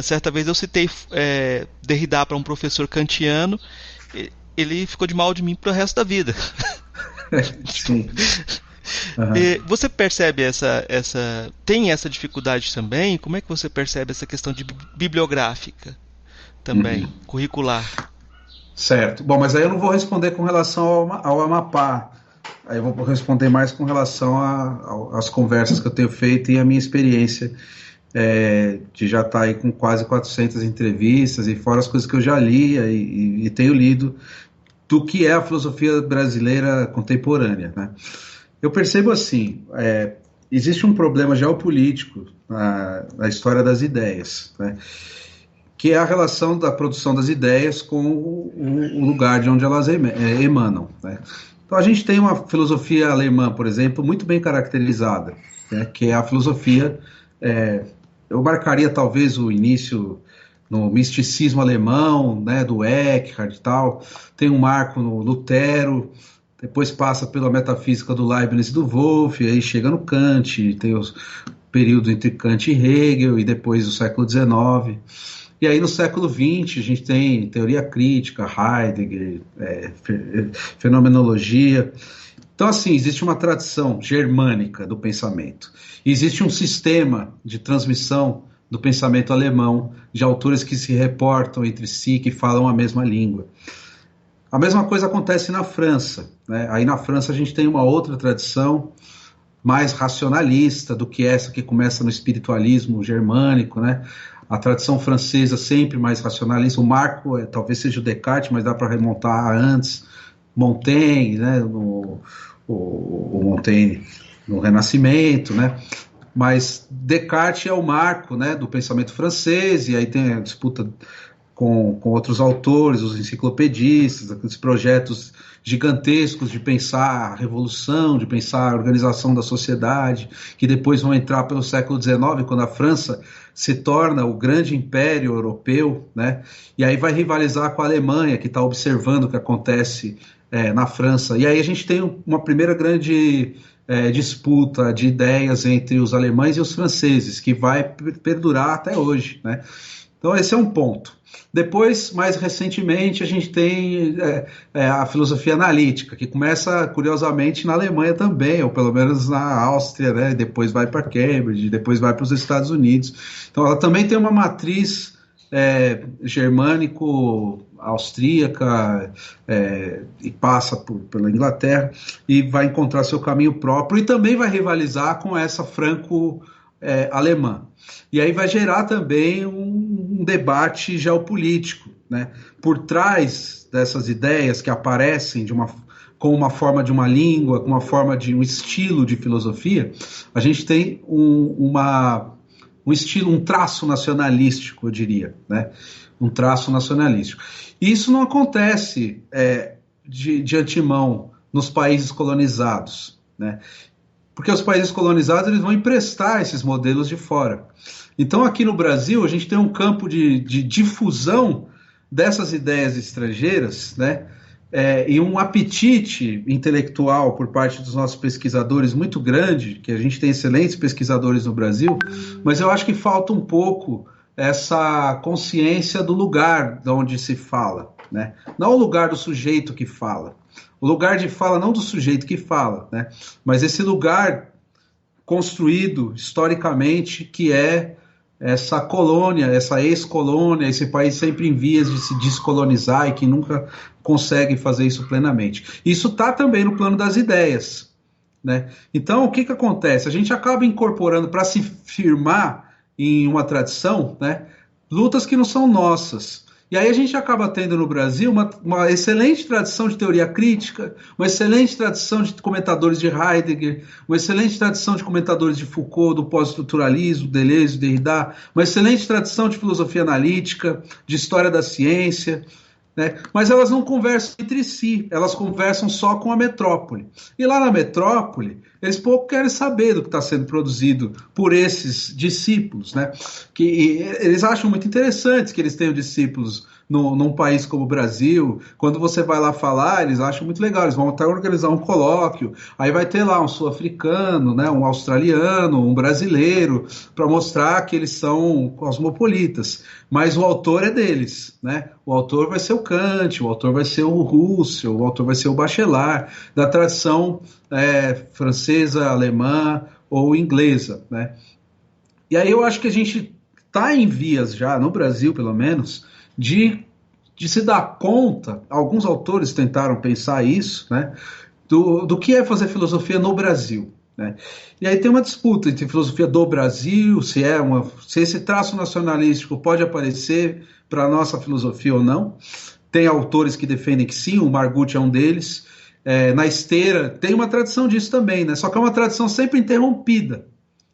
certa vez eu citei Derrida para um professor kantiano, ele ficou de mal de mim pro resto da vida. Sim. Uhum. Você percebe tem essa dificuldade também? Como é que você percebe essa questão de bibliográfica também, curricular? Certo. Bom, mas aí eu não vou responder com relação ao Amapá. Aí eu vou responder mais com relação às conversas que eu tenho feito e a minha experiência de já estar aí com quase 400 entrevistas e fora as coisas que eu já li e tenho lido do que é a filosofia brasileira contemporânea, né? Eu percebo assim, existe um problema geopolítico na história das ideias, né? Que é a relação da produção das ideias com o lugar de onde elas emanam, né? Então a gente tem uma filosofia alemã, por exemplo, muito bem caracterizada, né? Que é a filosofia, eu marcaria talvez o início no misticismo alemão, né, do Eckhart e tal, tem um marco no Lutero, depois passa pela metafísica do Leibniz e do Wolff, aí chega no Kant, tem o período entre Kant e Hegel, e depois o século XIX. E aí no século XX a gente tem teoria crítica, Heidegger, fenomenologia. Então assim, existe uma tradição germânica do pensamento. E existe um sistema de transmissão do pensamento alemão, de autores que se reportam entre si, que falam a mesma língua. A mesma coisa acontece na França, né? Aí na França a gente tem uma outra tradição mais racionalista do que essa que começa no espiritualismo germânico, né? A tradição francesa sempre mais racionalista. O marco talvez seja o Descartes, mas dá para remontar antes. Montaigne, né? O Montaigne no Renascimento, né? Mas Descartes é o marco, né, do pensamento francês, e aí tem a disputa com outros autores, os enciclopedistas, aqueles projetos gigantescos de pensar a revolução, de pensar a organização da sociedade, que depois vão entrar pelo século XIX, quando a França se torna o grande império europeu, né, e aí vai rivalizar com a Alemanha, que está observando o que acontece na França. E aí a gente tem uma primeira grande disputa de ideias entre os alemães e os franceses, que vai perdurar até hoje, né? Então esse é um ponto. Depois, mais recentemente, a gente tem a filosofia analítica, que começa, curiosamente, na Alemanha também, ou pelo menos na Áustria, né? Depois vai para Cambridge, depois vai para os Estados Unidos. Então ela também tem uma matriz germânico-austríaca, e passa pela Inglaterra e vai encontrar seu caminho próprio e também vai rivalizar com essa franco-alemã. E aí vai gerar também um debate geopolítico, né? Por trás dessas ideias que aparecem com uma forma de uma língua, com uma forma de um estilo de filosofia, a gente tem um estilo, um traço nacionalístico, eu diria, né? Um traço nacionalístico. E isso não acontece de antemão nos países colonizados, né? Porque os países colonizados eles vão emprestar esses modelos de fora. Então aqui no Brasil a gente tem um campo de difusão dessas ideias estrangeiras, né? E um apetite intelectual por parte dos nossos pesquisadores muito grande, que a gente tem excelentes pesquisadores no Brasil, mas eu acho que falta um pouco essa consciência do lugar de onde se fala, né? Não o lugar do sujeito que fala, o lugar de fala não do sujeito que fala, né? Mas esse lugar construído historicamente que é essa colônia, essa ex-colônia, esse país sempre em vias de se descolonizar e que nunca consegue fazer isso plenamente. Isso está também no plano das ideias, né? Então, o que acontece? A gente acaba incorporando para se firmar em uma tradição, né, lutas que não são nossas. E aí a gente acaba tendo no Brasil uma excelente tradição de teoria crítica, uma excelente tradição de comentadores de Heidegger, uma excelente tradição de comentadores de Foucault, do pós-estruturalismo, Deleuze, Derrida, uma excelente tradição de filosofia analítica, de história da ciência, né? Mas elas não conversam entre si, elas conversam só com a metrópole. E lá na metrópole, eles pouco querem saber do que está sendo produzido por esses discípulos, né? Que eles acham muito interessante que eles tenham discípulos num país como o Brasil. Quando você vai lá falar, eles acham muito legal, eles vão até organizar um colóquio, aí vai ter lá um sul-africano, né, um australiano, um brasileiro, para mostrar que eles são cosmopolitas, mas o autor é deles, né? O autor vai ser o Kant, o autor vai ser o Russell, o autor vai ser o Bachelard, da tradição francesa, alemã ou inglesa, né? E aí eu acho que a gente está em vias já, no Brasil pelo menos, de se dar conta, alguns autores tentaram pensar isso, né, do que é fazer filosofia no Brasil, né? E aí tem uma disputa entre filosofia do Brasil, se esse traço nacionalístico pode aparecer para a nossa filosofia ou não. Tem autores que defendem que sim, o Margutti é um deles. Na esteira tem uma tradição disso também, né? Só que é uma tradição sempre interrompida,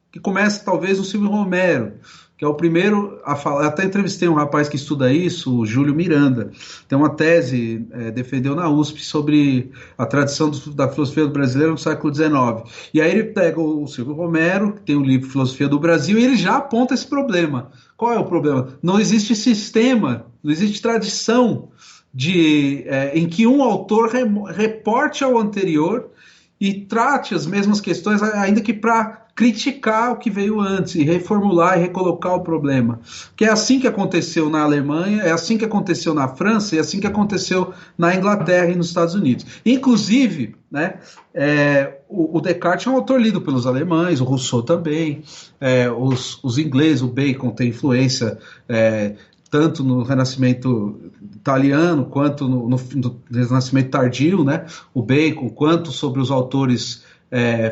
que começa talvez no Silvio Romero, que é o primeiro a falar. Até entrevistei um rapaz que estuda isso, o Júlio Miranda, tem uma tese, defendeu na USP, sobre a tradição da filosofia brasileira no século XIX. E aí ele pega o Silvio Romero, que tem o livro Filosofia do Brasil, e ele já aponta esse problema. Qual é o problema? Não existe sistema, não existe tradição em que um autor reporte ao anterior e trate as mesmas questões, ainda que para criticar o que veio antes, e reformular e recolocar o problema. Que é assim que aconteceu na Alemanha, é assim que aconteceu na França, e é assim que aconteceu na Inglaterra e nos Estados Unidos. Inclusive, né, o Descartes é um autor lido pelos alemães, o Rousseau também, os ingleses, o Bacon tem influência tanto no Renascimento italiano, quanto no Renascimento tardio, né, o Bacon, quanto sobre os autores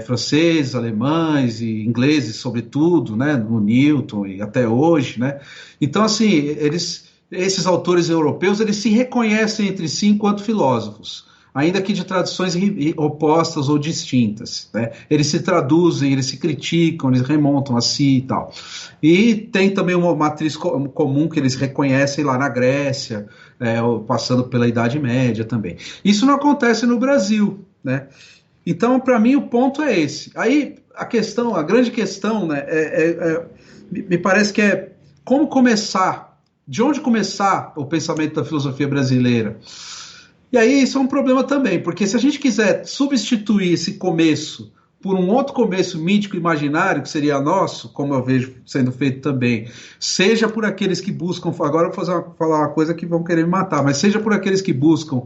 franceses, alemães e ingleses, sobretudo, né, no Newton e até hoje, né? Então, assim, esses autores europeus, eles se reconhecem entre si enquanto filósofos, ainda que de tradições opostas ou distintas, né? Eles se traduzem, eles se criticam, eles remontam a si e tal. E tem também uma matriz comum que eles reconhecem lá na Grécia, passando pela Idade Média também. Isso não acontece no Brasil, né? Então, para mim, o ponto é esse. Aí, a grande questão, né, me parece que é como começar, de onde começar o pensamento da filosofia brasileira. E aí isso é um problema também, porque se a gente quiser substituir esse começo por um outro começo mítico imaginário, que seria nosso, como eu vejo sendo feito também, seja por aqueles que buscam, agora eu vou falar uma coisa que vão querer me matar, mas seja por aqueles que buscam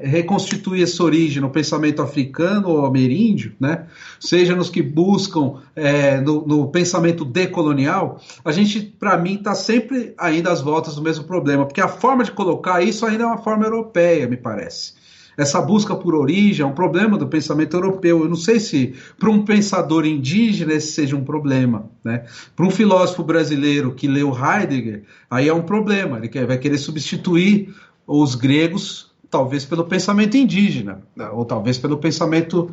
reconstituir essa origem no pensamento africano ou ameríndio, né? Seja nos que buscam no pensamento decolonial, a gente, para mim, está sempre ainda às voltas do mesmo problema, porque a forma de colocar isso ainda é uma forma europeia, me parece. Essa busca por origem é um problema do pensamento europeu. Eu não sei se para um pensador indígena esse seja um problema, né? Para um filósofo brasileiro que leu Heidegger, aí é um problema. Ele vai querer substituir os gregos, talvez pelo pensamento indígena, ou talvez pelo pensamento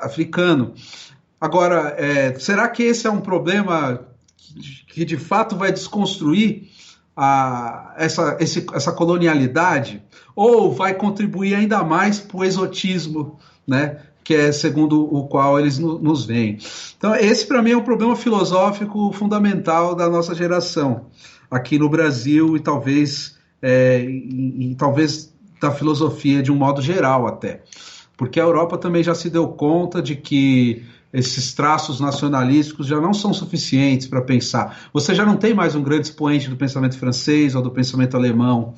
africano. Agora, será que esse é um problema que de fato vai desconstruir essa colonialidade, ou vai contribuir ainda mais para o exotismo, né, que é segundo o qual eles nos veem? Então, esse para mim é um problema filosófico fundamental da nossa geração, aqui no Brasil, e talvez da filosofia de um modo geral até. Porque a Europa também já se deu conta de que esses traços nacionalísticos já não são suficientes para pensar. Você já não tem mais um grande expoente do pensamento francês, ou do pensamento alemão,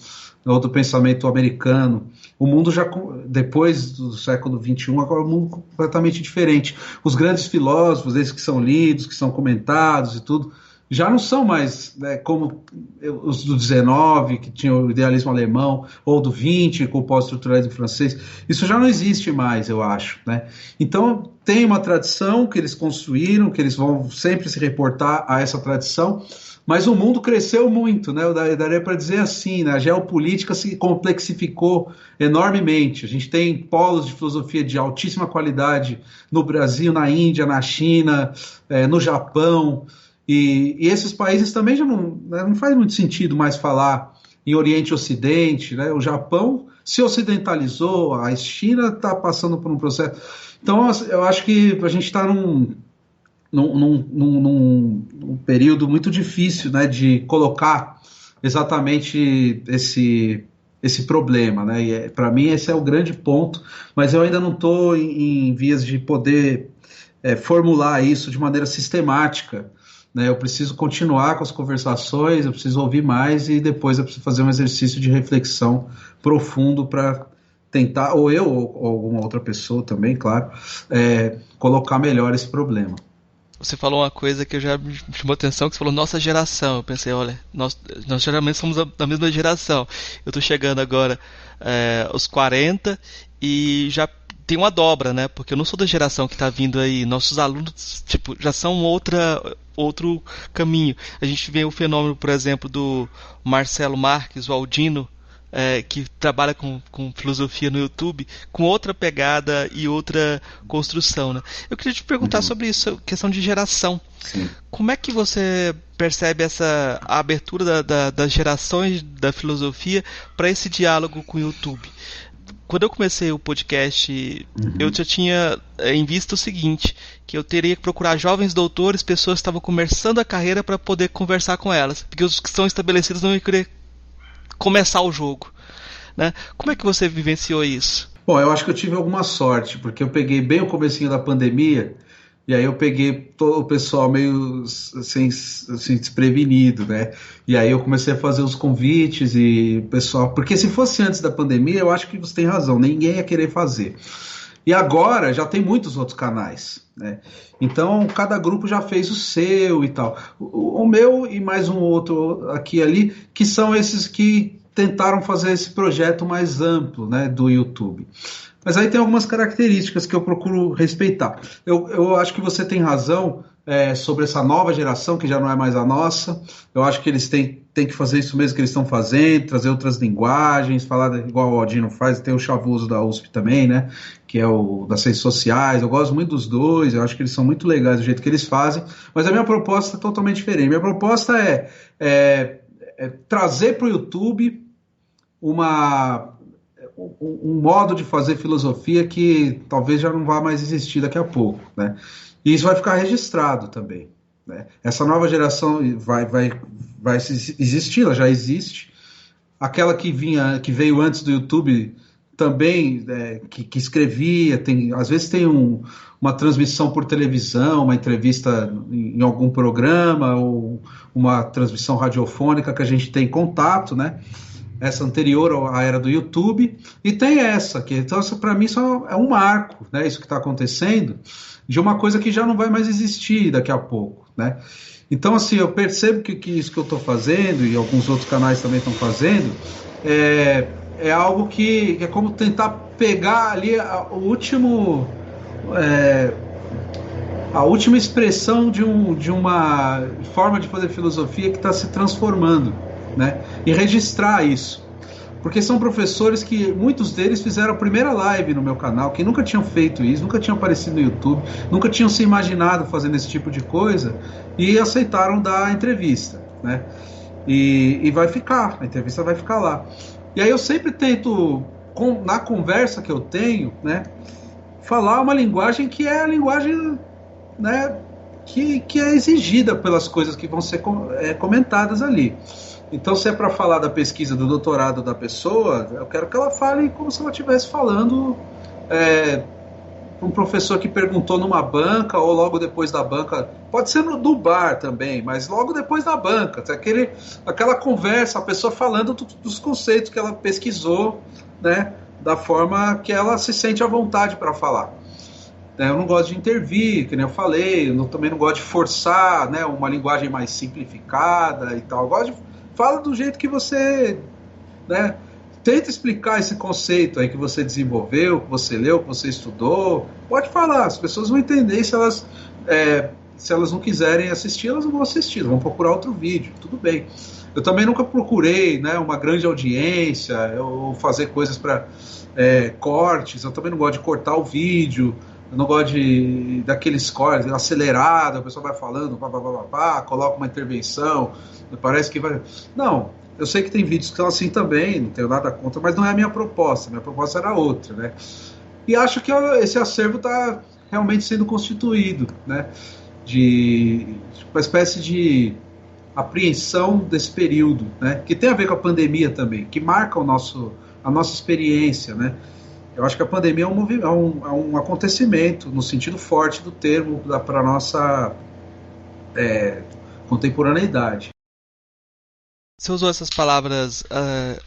ou do pensamento americano. O mundo já, depois do século XXI, agora é um mundo completamente diferente. Os grandes filósofos, esses que são lidos, que são comentados e tudo, já não são mais, né, como os do XIX, que tinham o idealismo alemão, ou do XX, com o pós-estruturalismo francês. Isso já não existe mais, eu acho, né? Então, tem uma tradição que eles construíram, que eles vão sempre se reportar a essa tradição, mas o mundo cresceu muito, né? Eu daria para dizer assim, né? A geopolítica se complexificou enormemente. A gente tem polos de filosofia de altíssima qualidade no Brasil, na Índia, na China, no Japão. E esses países também já não faz muito sentido mais falar em Oriente e Ocidente, né? O Japão se ocidentalizou, a China está passando por um processo. Então, eu acho que a gente está num período muito difícil, né, de colocar exatamente esse problema, né? E para mim esse é o grande ponto, mas eu ainda não estou em vias de poder formular isso de maneira sistemática, né? Eu preciso continuar com as conversações, eu preciso ouvir mais e depois eu preciso fazer um exercício de reflexão profundo para tentar, ou eu ou alguma outra pessoa também, claro, colocar melhor esse problema. Você falou uma coisa que eu já me chamou atenção, que você falou nossa geração. Eu pensei, olha, nós geralmente somos da mesma geração. Eu tô chegando agora aos 40 e já tem uma dobra, né? Porque eu não sou da geração que tá vindo aí. Nossos alunos, tipo, já são outro caminho. A gente vê o fenômeno, por exemplo, do Marcelo Marques, o Aldino, que trabalha com filosofia no YouTube, com outra pegada e outra construção, né? Eu queria te perguntar sobre isso, questão de geração. Sim. Como é que você percebe a abertura das gerações da filosofia para esse diálogo com o YouTube? Quando eu comecei o podcast, eu já tinha em vista o seguinte, que eu teria que procurar jovens doutores, pessoas que estavam começando a carreira para poder conversar com elas, porque os que são estabelecidos não iam querer começar o jogo, né? Como é que você vivenciou isso? Bom, eu acho que eu tive alguma sorte, porque eu peguei bem o comecinho da pandemia, e aí eu peguei todo o pessoal meio assim, desprevenido, né? E aí eu comecei a fazer os convites e o pessoal... Porque se fosse antes da pandemia, eu acho que você tem razão, ninguém ia querer fazer. E agora já tem muitos outros canais, né? Então cada grupo já fez o seu e tal. O meu e mais um outro aqui e ali, que são esses que tentaram fazer esse projeto mais amplo, né, do YouTube. Mas aí tem algumas características que eu procuro respeitar. Eu acho que você tem razão sobre essa nova geração, que já não é mais a nossa. Eu acho que eles têm que fazer isso mesmo que eles estão fazendo, trazer outras linguagens, falar igual o Aldino faz, tem o Chavoso da USP também, né, que é o das ciências sociais. Eu gosto muito dos dois, eu acho que eles são muito legais do jeito que eles fazem, mas a minha proposta é totalmente diferente. Minha proposta é trazer para o YouTube um modo de fazer filosofia que talvez já não vá mais existir daqui a pouco, né? E isso vai ficar registrado também, né? Essa nova geração vai existir, ela já existe. Aquela que veio antes do YouTube também, que escrevia, às vezes tem uma transmissão por televisão, uma entrevista em algum programa, ou uma transmissão radiofônica que a gente tem contato, né? Essa anterior à era do YouTube, e tem essa, que então para mim só é um marco, né, isso que está acontecendo, de uma coisa que já não vai mais existir daqui a pouco, né? Então, assim, eu percebo que isso que eu estou fazendo, e alguns outros canais também estão fazendo, é algo que é como tentar pegar ali a última expressão de uma forma de fazer filosofia que está se transformando, né? E registrar isso, porque são professores que muitos deles fizeram a primeira live no meu canal, que nunca tinham feito isso, nunca tinham aparecido no YouTube, nunca tinham se imaginado fazendo esse tipo de coisa e aceitaram dar a entrevista, né? E vai ficar, a entrevista vai ficar lá. E aí eu sempre tento, na conversa que eu tenho, né, falar uma linguagem que é a linguagem, né, que é exigida pelas coisas que vão ser comentadas ali. Então, se é para falar da pesquisa do doutorado da pessoa, eu quero que ela fale como se ela estivesse falando para um professor que perguntou numa banca ou logo depois da banca. Pode ser do bar também, mas logo depois da banca. Aquela conversa, a pessoa falando dos conceitos que ela pesquisou, né, da forma que ela se sente à vontade para falar. Eu não gosto de intervir, que nem eu falei, também não gosto de forçar, né, uma linguagem mais simplificada e tal. Eu gosto de fala do jeito que você, né, tenta explicar esse conceito aí que você desenvolveu, que você leu, que você estudou. Pode falar, as pessoas vão entender. Se elas não quiserem assistir, elas não vão assistir, vão procurar outro vídeo, tudo bem. Eu também nunca procurei, né, uma grande audiência, ou fazer coisas para cortes. Eu também não gosto de cortar o vídeo. Eu não gosto daqueles cortes acelerado, a pessoa vai falando, coloca uma intervenção, parece que vai... Não, Eu sei que tem vídeos que são assim também, não tenho nada contra, mas não é a minha proposta. Minha proposta era outra, né? E acho que esse acervo está realmente sendo constituído, né? De uma espécie de apreensão desse período, né? Que tem a ver com a pandemia também, que marca a nossa experiência, né? Eu acho que a pandemia é um acontecimento, no sentido forte do termo, para a nossa contemporaneidade. Você usou essas palavras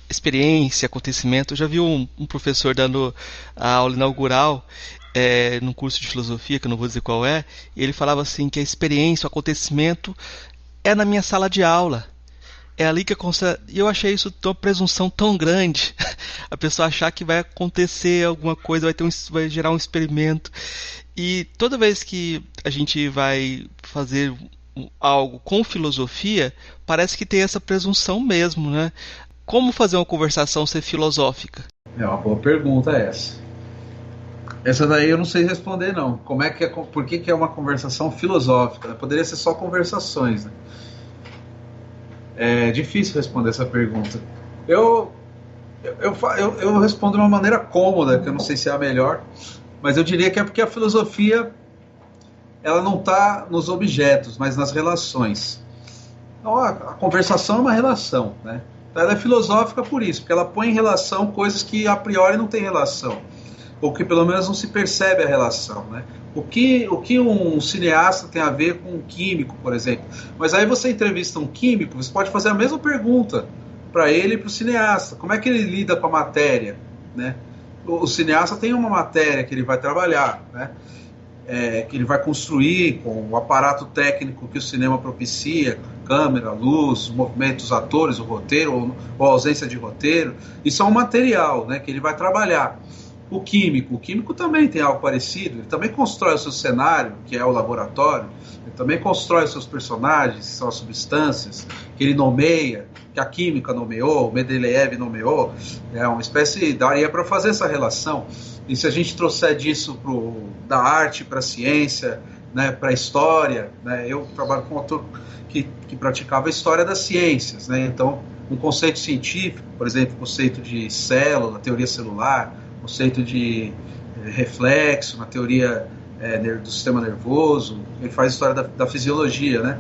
experiência, acontecimento. Eu já vi um professor dando a aula inaugural num curso de filosofia, que eu não vou dizer qual é, e ele falava assim que a experiência, o acontecimento é na minha sala de aula. É ali que e eu achei isso uma presunção tão grande. A pessoa achar que vai acontecer alguma coisa, vai gerar um experimento. E toda vez que a gente vai fazer algo com filosofia, parece que tem essa presunção mesmo, né? Como fazer uma conversação ser filosófica? É uma boa pergunta essa. Essa daí eu não sei responder, não. Por que é uma conversação filosófica? Poderia ser só conversações, né? É difícil responder essa pergunta. Eu respondo de uma maneira cômoda, que eu não sei se é a melhor, mas eu diria que é porque a filosofia ela não está nos objetos, mas nas relações. Então, a conversação é uma relação, né? Então, ela é filosófica por isso, porque ela põe em relação coisas que a priori não têm relação, ou que pelo menos não se percebe a relação, né? O que um cineasta tem a ver com um químico, por exemplo. Mas aí você entrevista um químico, você pode fazer a mesma pergunta para ele e para o cineasta. Como é que ele lida com a matéria, né? O cineasta tem uma matéria que ele vai trabalhar, né? Que ele vai construir com o aparato técnico que o cinema propicia, câmera, luz, movimentos dos atores, o roteiro ou a ausência de roteiro. Isso é um material, né, que ele vai trabalhar. O químico também tem algo parecido, ele também constrói o seu cenário, que é o laboratório, ele também constrói os seus personagens, que são as substâncias, que ele nomeia, que a química nomeou, o Mendeleev nomeou, é uma espécie, daria para fazer essa relação. E se a gente trouxer disso da arte para a ciência, né, para a história, né, eu trabalho com um autor que praticava a história das ciências, né, então um conceito científico, por exemplo, o conceito de célula, teoria celular, conceito de reflexo, na teoria do sistema nervoso, ele faz história da fisiologia, né?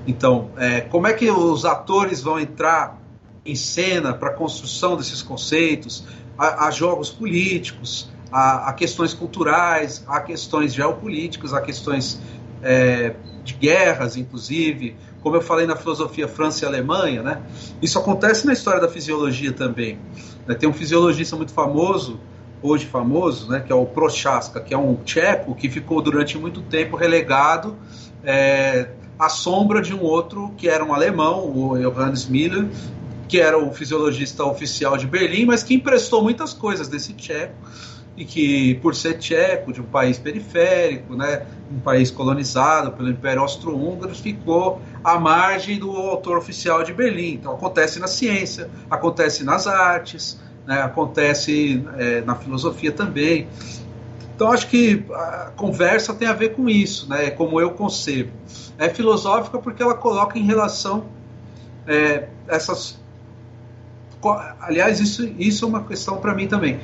Então, como é que os atores vão entrar em cena para a construção desses conceitos? Há jogos políticos, há questões culturais, há questões geopolíticas, há questões de guerras, inclusive, como eu falei na filosofia França e Alemanha, né? Isso acontece na história da fisiologia também. Tem um fisiologista muito famoso, hoje famoso, né, que é o Prochaska, que é um tcheco que ficou durante muito tempo relegado à sombra de um outro que era um alemão, o Johannes Müller, que era o fisiologista oficial de Berlim, mas que emprestou muitas coisas desse tcheco, e que, por ser tcheco, de um país periférico, né, um país colonizado pelo Império Austro-Húngaro, ficou à margem do autor oficial de Berlim. Então acontece na ciência, acontece nas artes, né, acontece na filosofia também. Então acho que a conversa tem a ver com isso, né, como eu concebo. É filosófica porque ela coloca em relação essas... Aliás, isso é uma questão para mim também.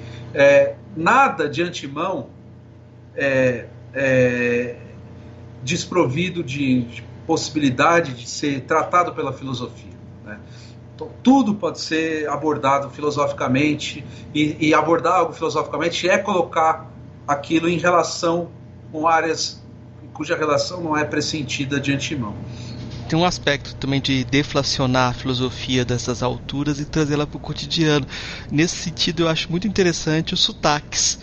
Nada de antemão desprovido de possibilidade de ser tratado pela filosofia, né? Então, tudo pode ser abordado filosoficamente, e abordar algo filosoficamente é colocar aquilo em relação com áreas cuja relação não é pressentida de antemão. Tem um aspecto também de deflacionar a filosofia dessas alturas e trazê-la para o cotidiano. Nesse sentido, eu acho muito interessante os sotaques.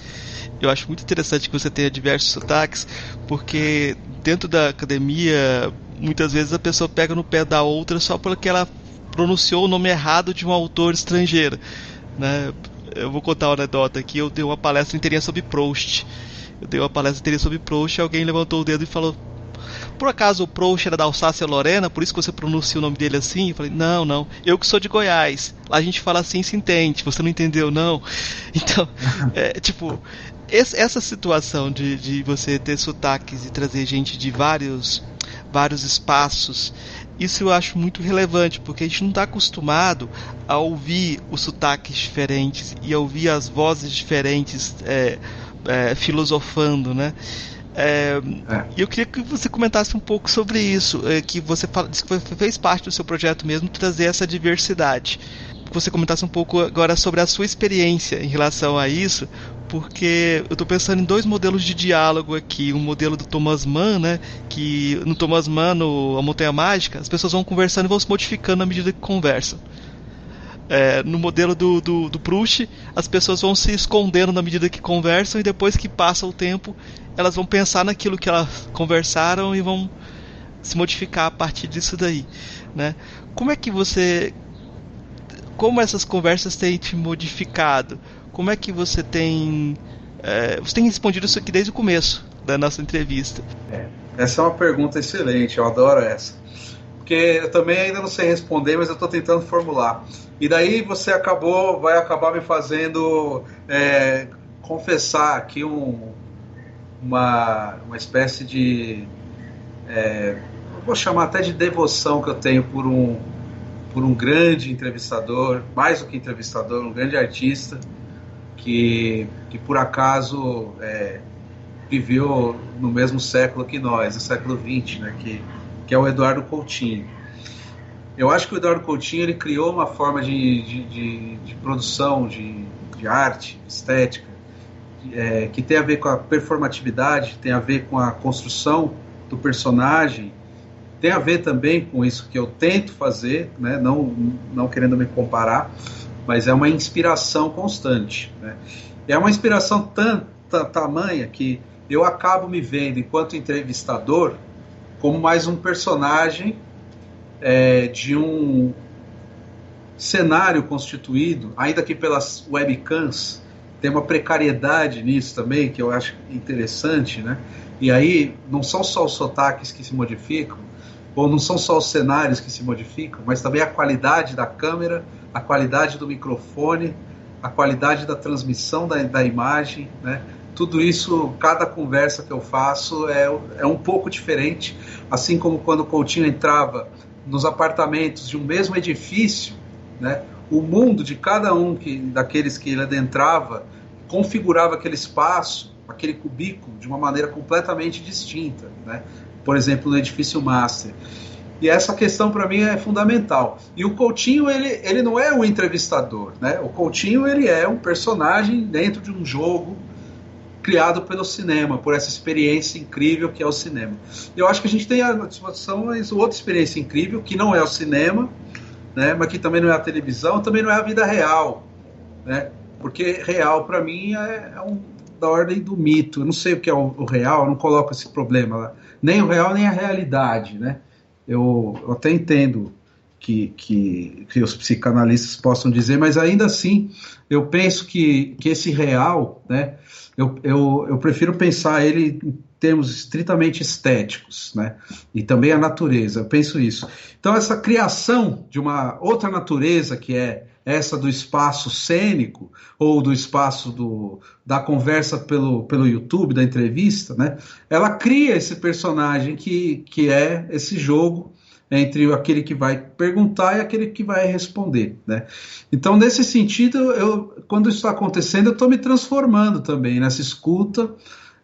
Eu acho muito interessante que você tenha diversos sotaques, porque dentro da academia, muitas vezes a pessoa pega no pé da outra só porque ela pronunciou o nome errado de um autor estrangeiro, né? Eu vou contar uma anedota aqui. Eu dei uma palestra inteirinha sobre Proust. E alguém levantou o dedo e falou: por acaso o Proust era da Alsácia-Lorena, por isso que você pronuncia o nome dele assim? Eu falei: não, eu que sou de Goiás, lá a gente fala assim, se entende, você não entendeu não? Então, essa situação de você ter sotaques e trazer gente de vários vários espaços. Isso eu acho muito relevante, porque a gente não está acostumado a ouvir os sotaques diferentes e a ouvir as vozes diferentes filosofando, né? E eu queria que você comentasse um pouco sobre isso, que você disse que fez parte do seu projeto mesmo trazer essa diversidade. Que você comentasse um pouco agora sobre a sua experiência em relação a isso, porque eu estou pensando em dois modelos de diálogo aqui. Um modelo do Thomas Mann, né, que no Thomas Mann, A Montanha Mágica, as pessoas vão conversando e vão se modificando à medida que conversam. No modelo do Proust, as pessoas vão se escondendo na medida que conversam e depois que passa o tempo, elas vão pensar naquilo que elas conversaram e vão se modificar a partir disso daí, né? Como essas conversas têm te modificado? Como é que você tem respondido isso aqui desde o começo da nossa entrevista? Essa é uma pergunta excelente, eu adoro essa. Porque eu também ainda não sei responder, mas eu estou tentando formular. E daí você vai acabar me fazendo confessar aqui uma espécie de... vou chamar até de devoção que eu tenho por um grande entrevistador, mais do que entrevistador, um grande artista, que por acaso viveu no mesmo século que nós, no século XX, né, que é o Eduardo Coutinho. Eu acho que o Eduardo Coutinho ele criou uma forma de produção, de arte, estética, que tem a ver com a performatividade, tem a ver com a construção do personagem, tem a ver também com isso que eu tento fazer, né, não querendo me comparar, mas é uma inspiração constante, né? É uma inspiração tamanha que eu acabo me vendo, enquanto entrevistador, como mais um personagem de um cenário constituído, ainda que pelas webcams, tem uma precariedade nisso também, que eu acho interessante, né? E aí não são só os sotaques que se modificam, ou não são só os cenários que se modificam, mas também a qualidade da câmera, a qualidade do microfone, a qualidade da transmissão da imagem, né? Tudo isso, cada conversa que eu faço é um pouco diferente, assim como quando o Coutinho entrava nos apartamentos de um mesmo edifício, né? O mundo de cada um daqueles que ele adentrava configurava aquele espaço, aquele cubículo, de uma maneira completamente distinta, né? Por exemplo, no edifício Master. E essa questão para mim é fundamental. E o Coutinho, ele não é um entrevistador, né? O Coutinho, ele é um personagem dentro de um jogo criado pelo cinema, por essa experiência incrível que é o cinema. Eu acho que a gente tem à disposição outra experiência incrível, que não é o cinema, né? Mas que também não é a televisão, também não é a vida real, né? Porque real, para mim, da ordem do mito. Eu não sei o que é o real, eu não coloco esse problema lá. Nem o real, nem a realidade, né? Eu até entendo que os psicanalistas possam dizer, mas ainda assim, eu penso que esse real, né? Eu prefiro pensar ele em termos estritamente estéticos, né? E também a natureza, eu penso isso. Então, essa criação de uma outra natureza, que é essa do espaço cênico, ou do espaço da conversa pelo YouTube, da entrevista, né? Ela cria esse personagem que é esse jogo entre aquele que vai perguntar e aquele que vai responder, né? Então, nesse sentido, quando isso está acontecendo, eu estou me transformando também nessa escuta,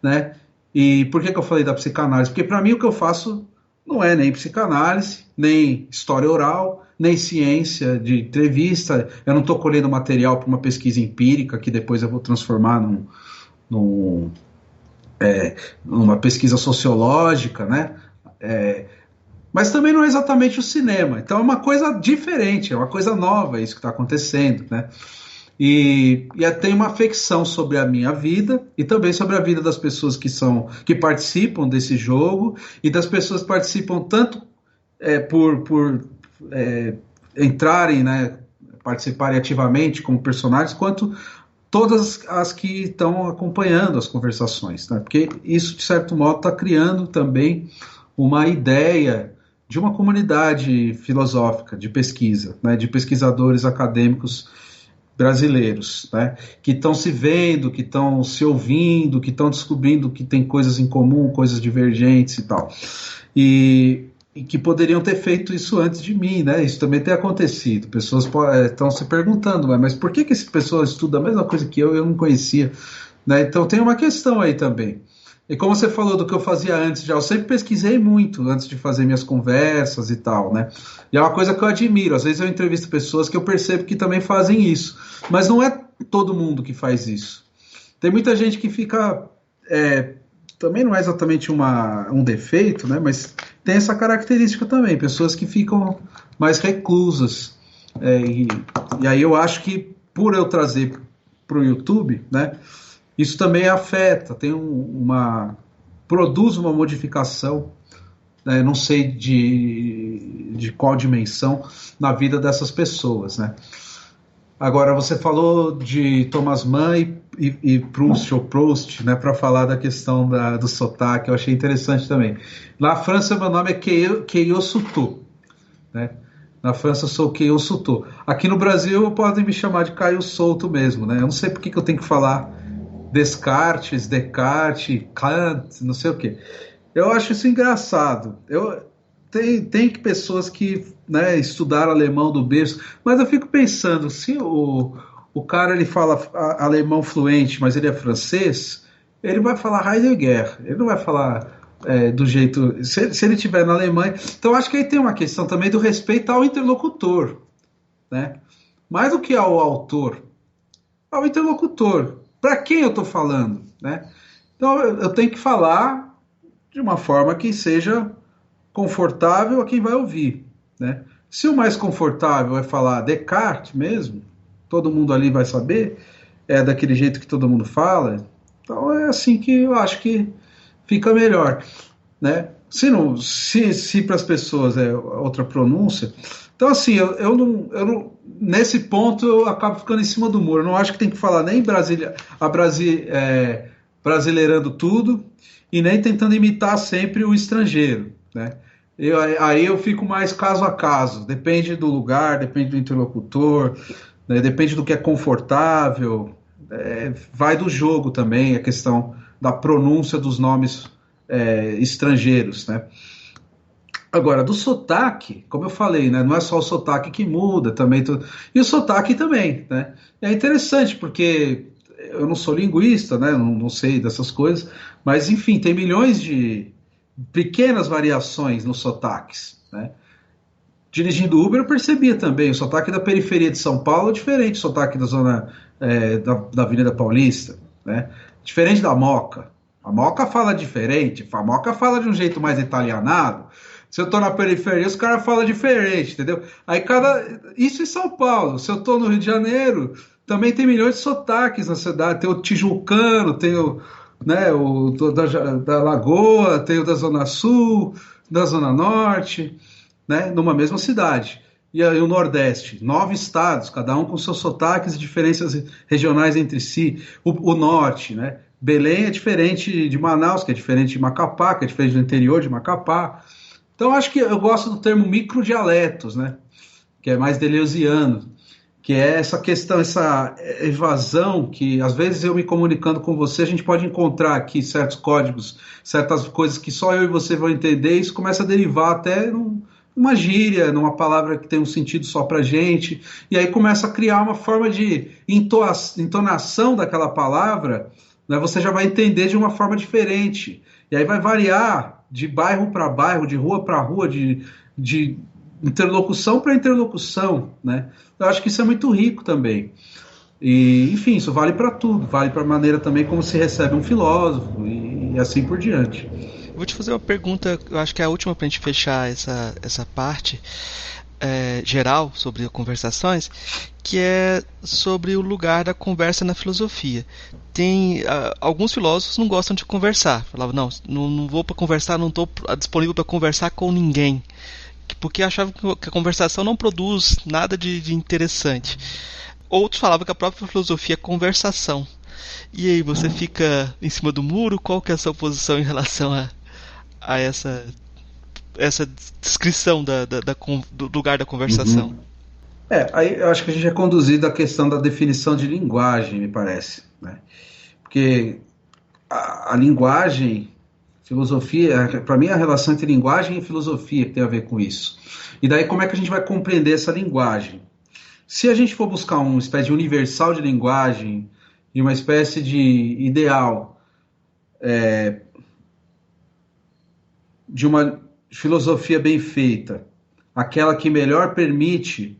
né? E por que eu falei da psicanálise? Porque, para mim, o que eu faço não é nem psicanálise, nem história oral, nem ciência de entrevista. Eu não estou colhendo material para uma pesquisa empírica que depois eu vou transformar numa pesquisa sociológica, né? Mas também não é exatamente o cinema. Então é uma coisa diferente, é uma coisa nova isso que está acontecendo, né? E tem uma afecção sobre a minha vida e também sobre a vida das pessoas que participam desse jogo e das pessoas que participam tanto por entrarem, né, participarem ativamente como personagens, quanto todas as que estão acompanhando as conversações, né? Porque isso, de certo modo, está criando também uma ideia de uma comunidade filosófica de pesquisa, né, de pesquisadores acadêmicos brasileiros, né, que estão se vendo, que estão se ouvindo, que estão descobrindo que tem coisas em comum, coisas divergentes e tal. e que poderiam ter feito isso antes de mim, né? Isso também tem acontecido. Pessoas estão se perguntando, mas por que esse pessoal estuda a mesma coisa que eu não conhecia, né? Então tem uma questão aí também. E como você falou do que eu fazia antes já, eu sempre pesquisei muito antes de fazer minhas conversas e tal, né? E é uma coisa que eu admiro. Às vezes eu entrevisto pessoas que eu percebo que também fazem isso. Mas não é todo mundo que faz isso. Tem muita gente que fica... também não é exatamente um defeito, né? Mas tem essa característica também. Pessoas que ficam mais reclusas. E aí eu acho que por eu trazer para o YouTube, né? Isso também afeta, produz uma modificação, né, não sei de qual dimensão, na vida dessas pessoas, né? Agora, você falou de Thomas Mann e Proust, ou Proust, né, para falar da questão do sotaque, eu achei interessante também. Na França, meu nome é Keio Suto, né? Na França eu sou Keio Suto. Aqui no Brasil podem me chamar de Caio Souto mesmo, né? Eu não sei por que eu tenho que falar Descartes, Kant, não sei o quê. Eu acho isso engraçado. Tem pessoas que, né, estudaram alemão do berço, mas eu fico pensando, se o cara ele fala alemão fluente, mas ele é francês, ele vai falar Heidegger, ele não vai falar do jeito... Se ele estiver na Alemanha... Então acho que aí tem uma questão também do respeito ao interlocutor, né? Mais do que ao autor, ao interlocutor. Para quem eu estou falando, né? Então eu tenho que falar de uma forma que seja confortável a quem vai ouvir, né? Se o mais confortável é falar Descartes mesmo, todo mundo ali vai saber, é daquele jeito que todo mundo fala, então é assim que eu acho que fica melhor, né? Se para as pessoas é outra pronúncia, então assim, eu não nesse ponto eu acabo ficando em cima do muro. Eu não acho que tem que falar nem brasileirando tudo e nem tentando imitar sempre o estrangeiro, né? Aí eu fico mais caso a caso. Depende do lugar, depende do interlocutor, né? Depende do que é confortável. Vai do jogo também, a questão da pronúncia dos nomes estrangeiros, né? Agora, do sotaque, como eu falei, né, não é só o sotaque que muda, também e o sotaque também, né? É interessante porque eu não sou linguista, né, não sei dessas coisas, mas enfim, tem milhões de pequenas variações nos sotaques, né? Dirigindo Uber eu percebia também, o sotaque da periferia de São Paulo é diferente do sotaque da zona da Avenida Paulista, né? Diferente da Moca. A Moca fala diferente, a Moca fala de um jeito mais italianado. Se eu tô na periferia, os caras falam diferente, entendeu? Aí isso em São Paulo. Se eu tô no Rio de Janeiro, também tem milhões de sotaques na cidade. Tem o tijucano, tem da Lagoa, tem o da Zona Sul, da Zona Norte, né? Numa mesma cidade. E aí o Nordeste, 9 estados, cada um com seus sotaques e diferenças regionais entre si. O Norte, né? Belém é diferente de Manaus, que é diferente de Macapá, que é diferente do interior de Macapá. Então, acho que eu gosto do termo microdialetos, né? Que é mais deleuziano, que é essa questão, essa evasão que, às vezes, eu me comunicando com você, a gente pode encontrar aqui certos códigos, certas coisas que só eu e você vão entender, e isso começa a derivar até numa gíria, numa palavra que tem um sentido só pra gente, e aí começa a criar uma forma de entonação daquela palavra, né? Você já vai entender de uma forma diferente, e aí vai variar de bairro para bairro, de rua para rua, de interlocução para interlocução, né? Eu acho que isso é muito rico também. E, enfim, isso vale para tudo, vale para a maneira também como se recebe um filósofo e assim por diante. Vou te fazer uma pergunta, eu acho que é a última para a gente fechar essa parte geral sobre conversações, que é sobre o lugar da conversa na filosofia. Alguns filósofos não gostam de conversar, falavam, não vou para conversar, não estou disponível para conversar com ninguém, porque achavam que a conversação não produz nada de interessante. Outros falavam que a própria filosofia é conversação. E aí, você fica em cima do muro? Qual que é a sua posição em relação a essa descrição do lugar da conversação? Uhum. Aí eu acho que a gente é conduzido à questão da definição de linguagem, me parece, né? Porque a linguagem Filosofia, para mim, é a relação entre linguagem e filosofia que tem a ver com isso. E daí, como é que a gente vai compreender essa linguagem? Se a gente for buscar uma espécie de universal de linguagem e uma espécie de ideal de uma filosofia bem feita, aquela que melhor permite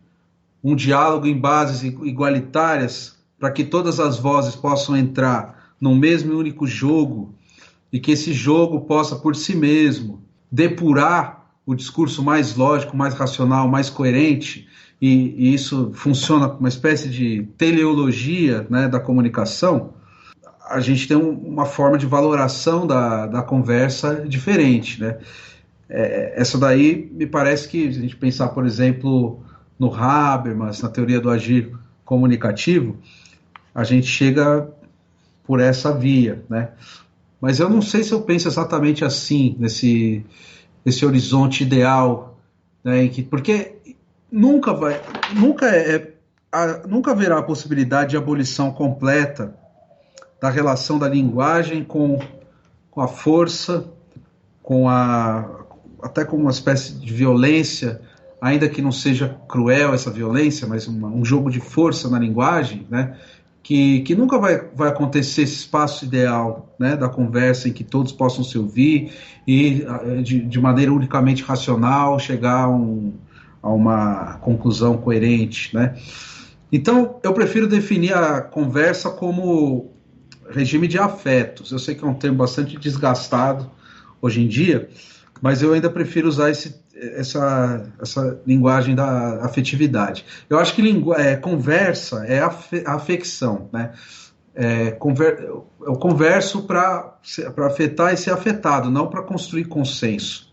um diálogo em bases igualitárias para que todas as vozes possam entrar num mesmo e único jogo e que esse jogo possa, por si mesmo, depurar o discurso mais lógico, mais racional, mais coerente, e isso funciona como uma espécie de teleologia, né, da comunicação, a gente tem uma forma de valoração da conversa diferente, né? Essa daí me parece que, se a gente pensar, por exemplo, no Habermas, na teoria do agir comunicativo, a gente chega por essa via, né? Mas eu não sei se eu penso exatamente assim, nesse horizonte ideal, né? Porque nunca haverá a possibilidade de abolição completa da relação da linguagem com a força, até com uma espécie de violência, ainda que não seja cruel essa violência, mas um jogo de força na linguagem, né? Que nunca vai acontecer esse espaço ideal, né, da conversa em que todos possam se ouvir e de maneira unicamente racional chegar a uma conclusão coerente, né? Então, eu prefiro definir a conversa como regime de afetos. Eu sei que é um termo bastante desgastado hoje em dia, mas eu ainda prefiro usar essa linguagem da afetividade. Eu acho que conversa é afecção, né? Eu converso para afetar e ser afetado, não para construir consenso.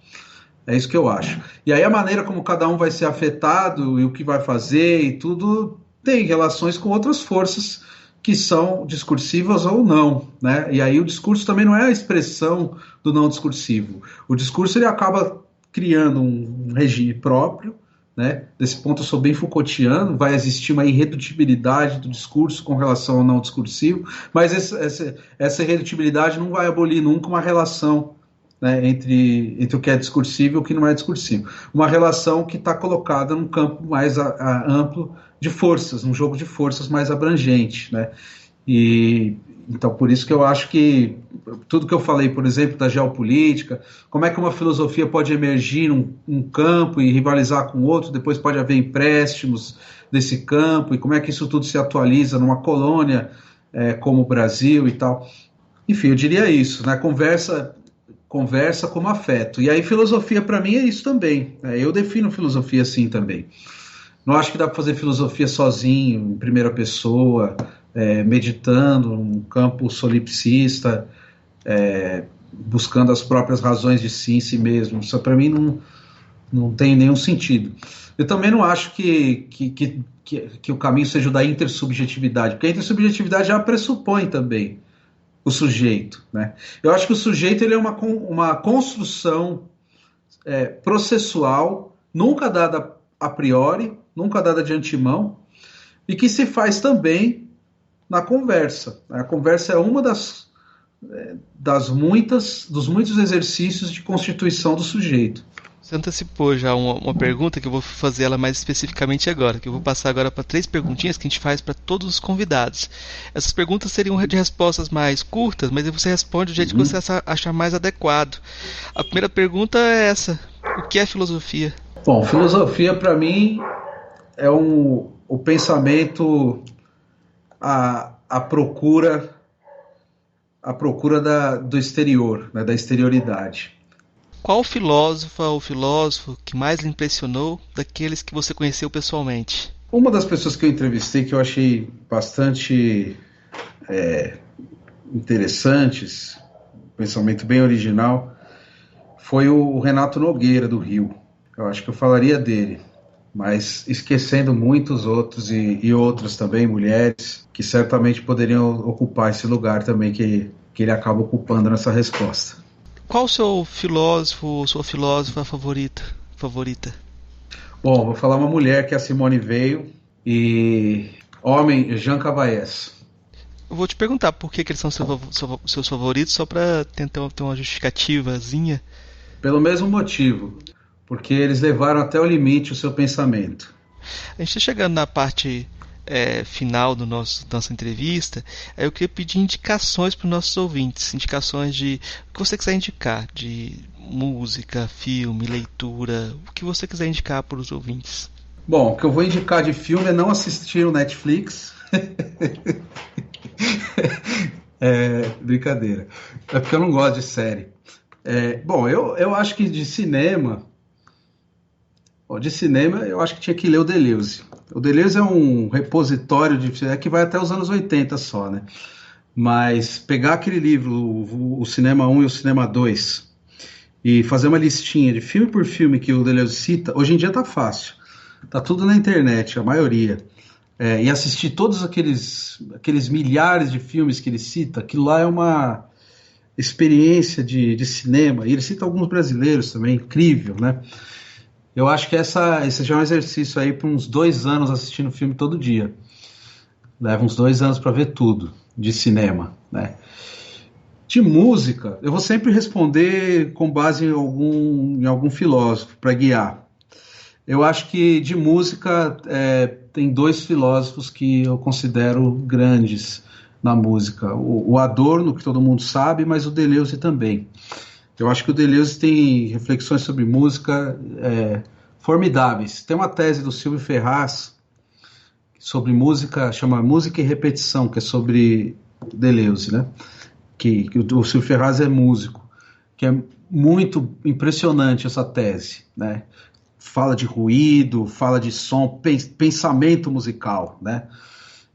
É isso que eu acho. E aí a maneira como cada um vai ser afetado e o que vai fazer e tudo tem relações com outras forças que são discursivas ou não, né? E aí o discurso também não é a expressão do não discursivo. O discurso ele acaba criando um regime próprio, né? Desse ponto eu sou bem Foucaultiano, vai existir uma irredutibilidade do discurso com relação ao não discursivo, mas essa irredutibilidade não vai abolir nunca uma relação, né, entre o que é discursivo e o que não é discursivo. Uma relação que está colocada num campo mais amplo de forças, num jogo de forças mais abrangente, né? E então por isso que eu acho que tudo que eu falei, por exemplo, da geopolítica, como é que uma filosofia pode emergir num campo e rivalizar com outro, depois pode haver empréstimos desse campo, e como é que isso tudo se atualiza numa colônia como o Brasil e tal. Enfim, eu diria isso, né? Conversa como afeto. E aí filosofia para mim é isso também, né? Eu defino filosofia assim também. Não acho que dá para fazer filosofia sozinho, em primeira pessoa, meditando num campo solipsista, buscando as próprias razões de si em si mesmo. Isso para mim não tem nenhum sentido. Eu também não acho que o caminho seja o da intersubjetividade, porque a intersubjetividade já pressupõe também o sujeito, né? Eu acho que o sujeito ele é uma construção processual, nunca dada a priori, nunca dada de antemão, e que se faz também na conversa. A conversa é uma dos muitos exercícios de constituição do sujeito. Você antecipou já uma pergunta que eu vou fazer ela mais especificamente agora, que eu vou passar agora para 3 perguntinhas que a gente faz para todos os convidados. Essas perguntas seriam de respostas mais curtas, mas você responde do jeito que você achar mais adequado. A primeira pergunta é essa: o que é filosofia? Bom, filosofia para mim é o pensamento, a procura do exterior, né, da exterioridade. Qual filósofa ou filósofo que mais lhe impressionou daqueles que você conheceu pessoalmente? Uma das pessoas que eu entrevistei que eu achei bastante interessantes, um pensamento bem original, foi o Renato Nogueira, do Rio. Eu acho que eu falaria dele, mas esquecendo muitos outros e outras também, mulheres, que certamente poderiam ocupar esse lugar também que ele acaba ocupando nessa resposta. Qual o seu filósofo ou sua filósofa favorita? Bom, vou falar uma mulher, que é a Simone Veil, e homem, Jean Cavallès. Eu vou te perguntar por que eles são seus favoritos, só pra tentar ter uma justificativazinha. Pelo mesmo motivo, porque eles levaram até o limite o seu pensamento. A gente está chegando na parte final nossa entrevista. Aí eu queria pedir indicações para os nossos ouvintes, indicações de o que você quiser indicar, de música, filme, leitura, o que você quiser indicar para os ouvintes. Bom, o que eu vou indicar de filme é não assistir o Netflix. Brincadeira. É porque eu não gosto de série. Bom, eu acho que de cinema. De cinema, eu acho que tinha que ler o Deleuze. O Deleuze é um repositório que vai até os anos 80 só, né? Mas pegar aquele livro, o Cinema 1 e o Cinema 2, e fazer uma listinha de filme por filme que o Deleuze cita, hoje em dia tá fácil. Tá tudo na internet, a maioria. E assistir todos aqueles milhares de filmes que ele cita, aquilo lá é uma experiência de cinema. E ele cita alguns brasileiros também, incrível, né? Eu acho que esse já é um exercício aí para uns 2 anos assistindo filme todo dia. Leva uns 2 anos para ver tudo de cinema, né? De música, eu vou sempre responder com base em algum filósofo para guiar. Eu acho que de música tem 2 filósofos que eu considero grandes na música. O Adorno, que todo mundo sabe, mas o Deleuze também. Eu acho que o Deleuze tem reflexões sobre música formidáveis. Tem uma tese do Silvio Ferraz sobre música, chama Música e Repetição, que é sobre Deleuze, né? Que o Silvio Ferraz é músico, que é muito impressionante essa tese, né? Fala de ruído, fala de som, pensamento musical, né?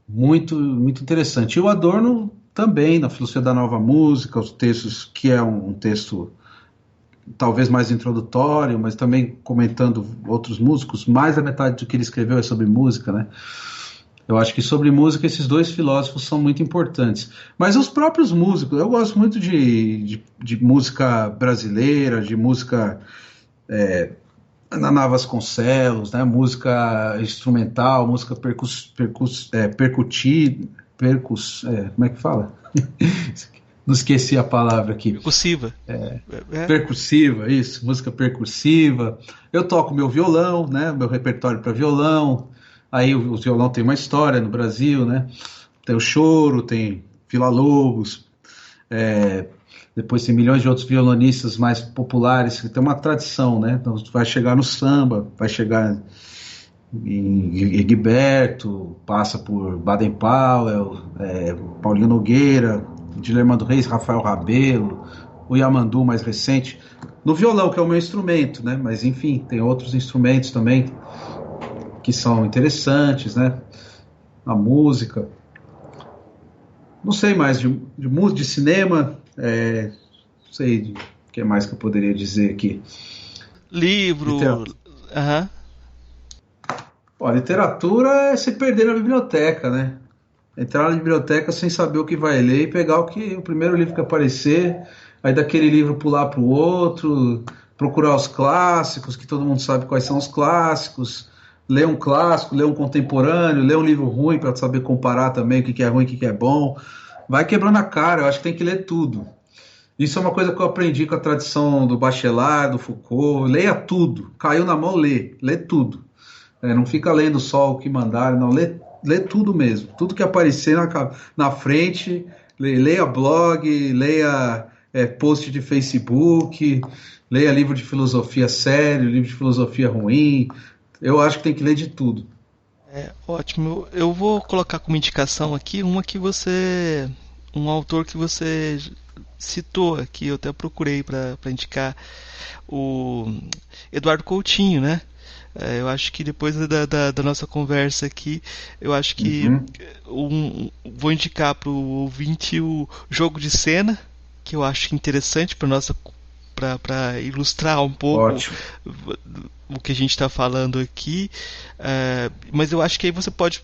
Muito, muito interessante. E o Adorno também, na Filosofia da Nova Música, os textos, que é um texto talvez mais introdutório, mas também comentando outros músicos, mais da metade do que ele escreveu é sobre música, né? Eu acho que sobre música esses 2 filósofos são muito importantes. Mas os próprios músicos, eu gosto muito de música brasileira, de música Naná Vasconcelos, né? Música instrumental, música percutida, como é que fala? Não esqueci a palavra aqui. Percussiva. Percussiva, isso, música percussiva. Eu toco meu violão, né? Meu repertório para violão. Aí o violão tem uma história no Brasil, né? Tem o choro, tem Villa-Lobos, depois tem milhões de outros violonistas mais populares que tem uma tradição, né? Então vai chegar no samba, vai chegar em Egberto, passa por Baden Powell, Paulinho Nogueira, Dilermando Reis, Rafael Rabelo, o Yamandu mais recente, no violão, que é o meu instrumento, né? Mas enfim, tem outros instrumentos também que são interessantes, né? A música. Não sei mais, de cinema, não sei o que mais que eu poderia dizer aqui. Livro. Uhum. Literatura é se perder na biblioteca, né? Entrar na biblioteca sem saber o que vai ler e pegar o primeiro livro que aparecer, aí daquele livro pular para o outro, procurar os clássicos, que todo mundo sabe quais são os clássicos, ler um clássico, ler um contemporâneo, ler um livro ruim para saber comparar também o que é ruim e o que é bom. Vai quebrando a cara, eu acho que tem que ler tudo. Isso é uma coisa que eu aprendi com a tradição do Bachelard, do Foucault. Leia tudo, caiu na mão, lê tudo. Não fica lendo só o que mandaram, não, lê tudo mesmo. Tudo que aparecer na frente, leia blog, leia post de Facebook, leia livro de filosofia sério, livro de filosofia ruim. Eu acho que tem que ler de tudo. Ótimo. Eu vou colocar como indicação aqui um autor que você citou aqui, eu até procurei para indicar, o Eduardo Coutinho, né? Eu acho que depois da nossa conversa aqui, eu acho que vou indicar para o ouvinte o Jogo de Cena, que eu acho interessante para ilustrar um pouco o que a gente está falando aqui, mas eu acho que aí você pode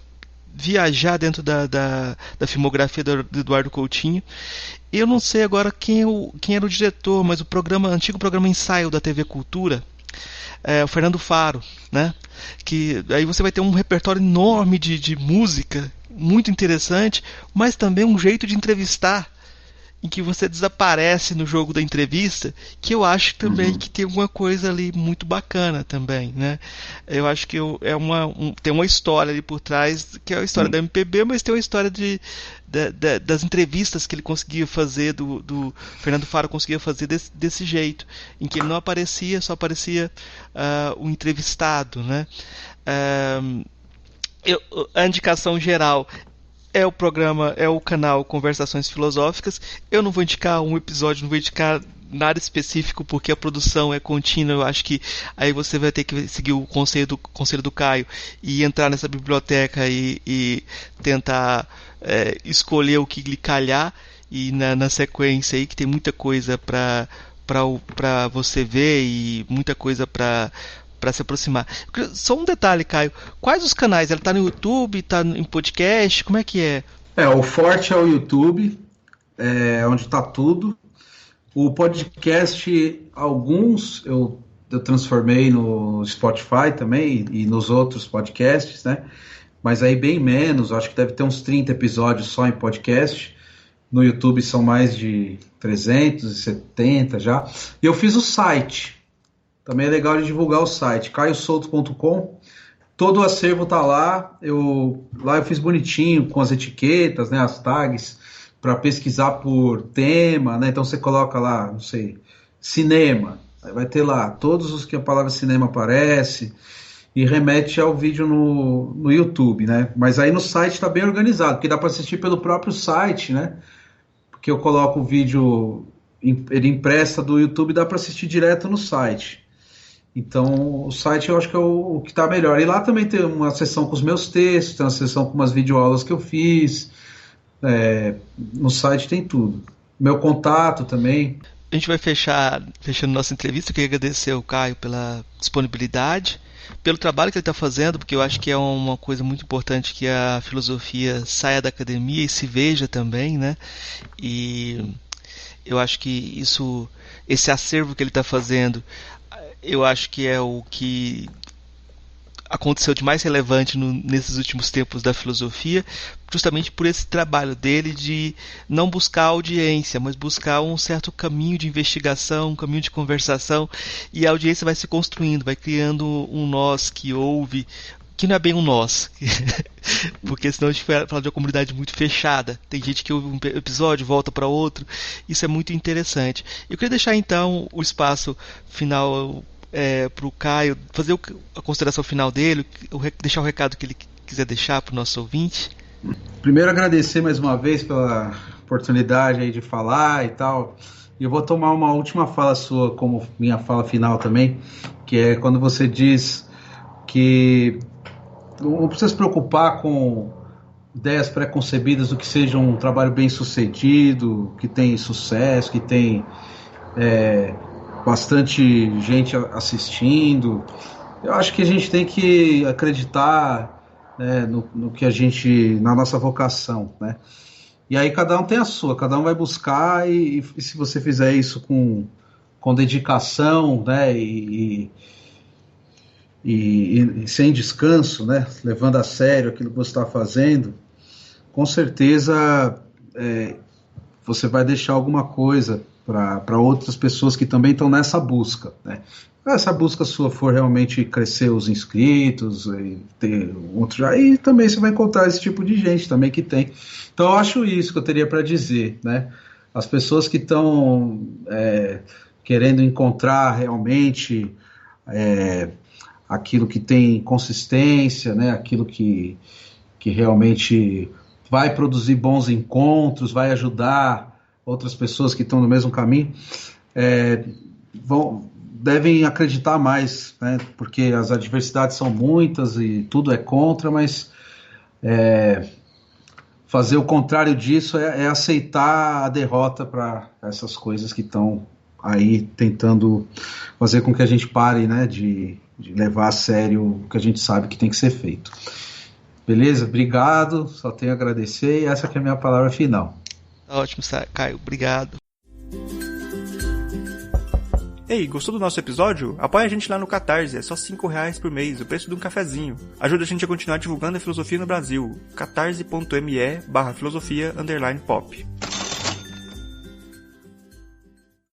viajar dentro da filmografia do Eduardo Coutinho. Eu não sei agora quem era o diretor, mas o antigo programa Ensaio da TV Cultura, o Fernando Faro, né? Que aí você vai ter um repertório enorme de música, muito interessante, mas também um jeito de entrevistar em que você desaparece no jogo da entrevista, que eu acho também que tem alguma coisa ali muito bacana também, né? Eu acho que tem uma história ali por trás, que é a história da MPB, mas tem uma história das entrevistas que ele conseguia fazer, do Fernando Faro conseguia fazer desse jeito, em que ele não aparecia, só aparecia o entrevistado, né? A indicação geral é o programa, é o canal Conversações Filosóficas. Eu não vou indicar um episódio, não vou indicar nada específico, porque a produção é contínua. Eu acho que aí você vai ter que seguir o conselho do Caio e entrar nessa biblioteca e tentar escolher o que lhe calhar, e na sequência aí, que tem muita coisa para você ver e muita coisa para se aproximar. Só um detalhe, Caio. Quais os canais? Ela está no YouTube, está em podcast? Como é que é? O forte é o YouTube, onde está tudo. O podcast, alguns eu transformei no Spotify também e nos outros podcasts, né? Mas aí bem menos, acho que deve ter uns 30 episódios só em podcast. No YouTube são mais de 370 já. E eu fiz o site. Também é legal de divulgar o site, caiosouto.com. Todo o acervo tá lá. Lá eu fiz bonitinho, com as etiquetas, né, as tags, para pesquisar por tema, né? Então você coloca lá, não sei, cinema. Aí vai ter lá todos os que a palavra cinema aparece e remete ao vídeo no YouTube, né? Mas aí no site está bem organizado, porque dá para assistir pelo próprio site, né? Porque eu coloco o vídeo, ele empresta do YouTube, dá para assistir direto no site. Então, o site eu acho que é o que está melhor. E lá também tem uma seção com os meus textos, tem uma seção com umas videoaulas que eu fiz. No site tem tudo. Meu contato também. A gente vai fechando nossa entrevista. Eu queria agradecer ao Caio pela disponibilidade, pelo trabalho que ele está fazendo, porque eu acho que é uma coisa muito importante que a filosofia saia da academia e se veja também, né? E eu acho que esse acervo que ele está fazendo, eu acho que é o que aconteceu de mais relevante nesses últimos tempos da filosofia, justamente por esse trabalho dele de não buscar audiência, mas buscar um certo caminho de investigação, um caminho de conversação, e a audiência vai se construindo, vai criando um nós que ouve, que não é bem um nós, porque senão a gente vai falar de uma comunidade muito fechada. Tem gente que ouve um episódio, volta para outro. Isso é muito interessante. Eu queria deixar então o espaço final para o Caio fazer a consideração final dele, deixar o recado que ele quiser deixar para o nosso ouvinte. Primeiro, agradecer mais uma vez pela oportunidade aí de falar e tal. E eu vou tomar uma última fala sua como minha fala final também, que é quando você diz que não precisa se preocupar com ideias pré-concebidas do que seja um trabalho bem sucedido, que tem sucesso, que tem bastante gente assistindo. Eu acho que a gente tem que acreditar, né, no que a gente, na nossa vocação, né? E aí cada um tem a sua, cada um vai buscar e se você fizer isso com dedicação, né, e sem descanso, né, levando a sério aquilo que você está fazendo, com certeza você vai deixar alguma coisa para outras pessoas que também estão nessa busca, né? Se essa busca sua for realmente crescer os inscritos e ter outro, aí também você vai encontrar esse tipo de gente também que tem. Então eu acho isso que eu teria para dizer, né? As pessoas que estão querendo encontrar realmente aquilo que tem consistência, né? Aquilo que realmente vai produzir bons encontros, vai ajudar outras pessoas que estão no mesmo caminho, devem acreditar mais, né? Porque as adversidades são muitas e tudo é contra, mas fazer o contrário disso é aceitar a derrota para essas coisas que estão aí tentando fazer com que a gente pare, né, de levar a sério o que a gente sabe que tem que ser feito. Beleza? Obrigado, só tenho a agradecer e essa que é a minha palavra final. Ótimo, Caio, obrigado. Ei, gostou do nosso episódio? Apoia a gente lá no Catarse, é só R$5 por mês, o preço de um cafezinho. Ajuda a gente a continuar divulgando a filosofia no Brasil. catarse.me/filosofia_pop.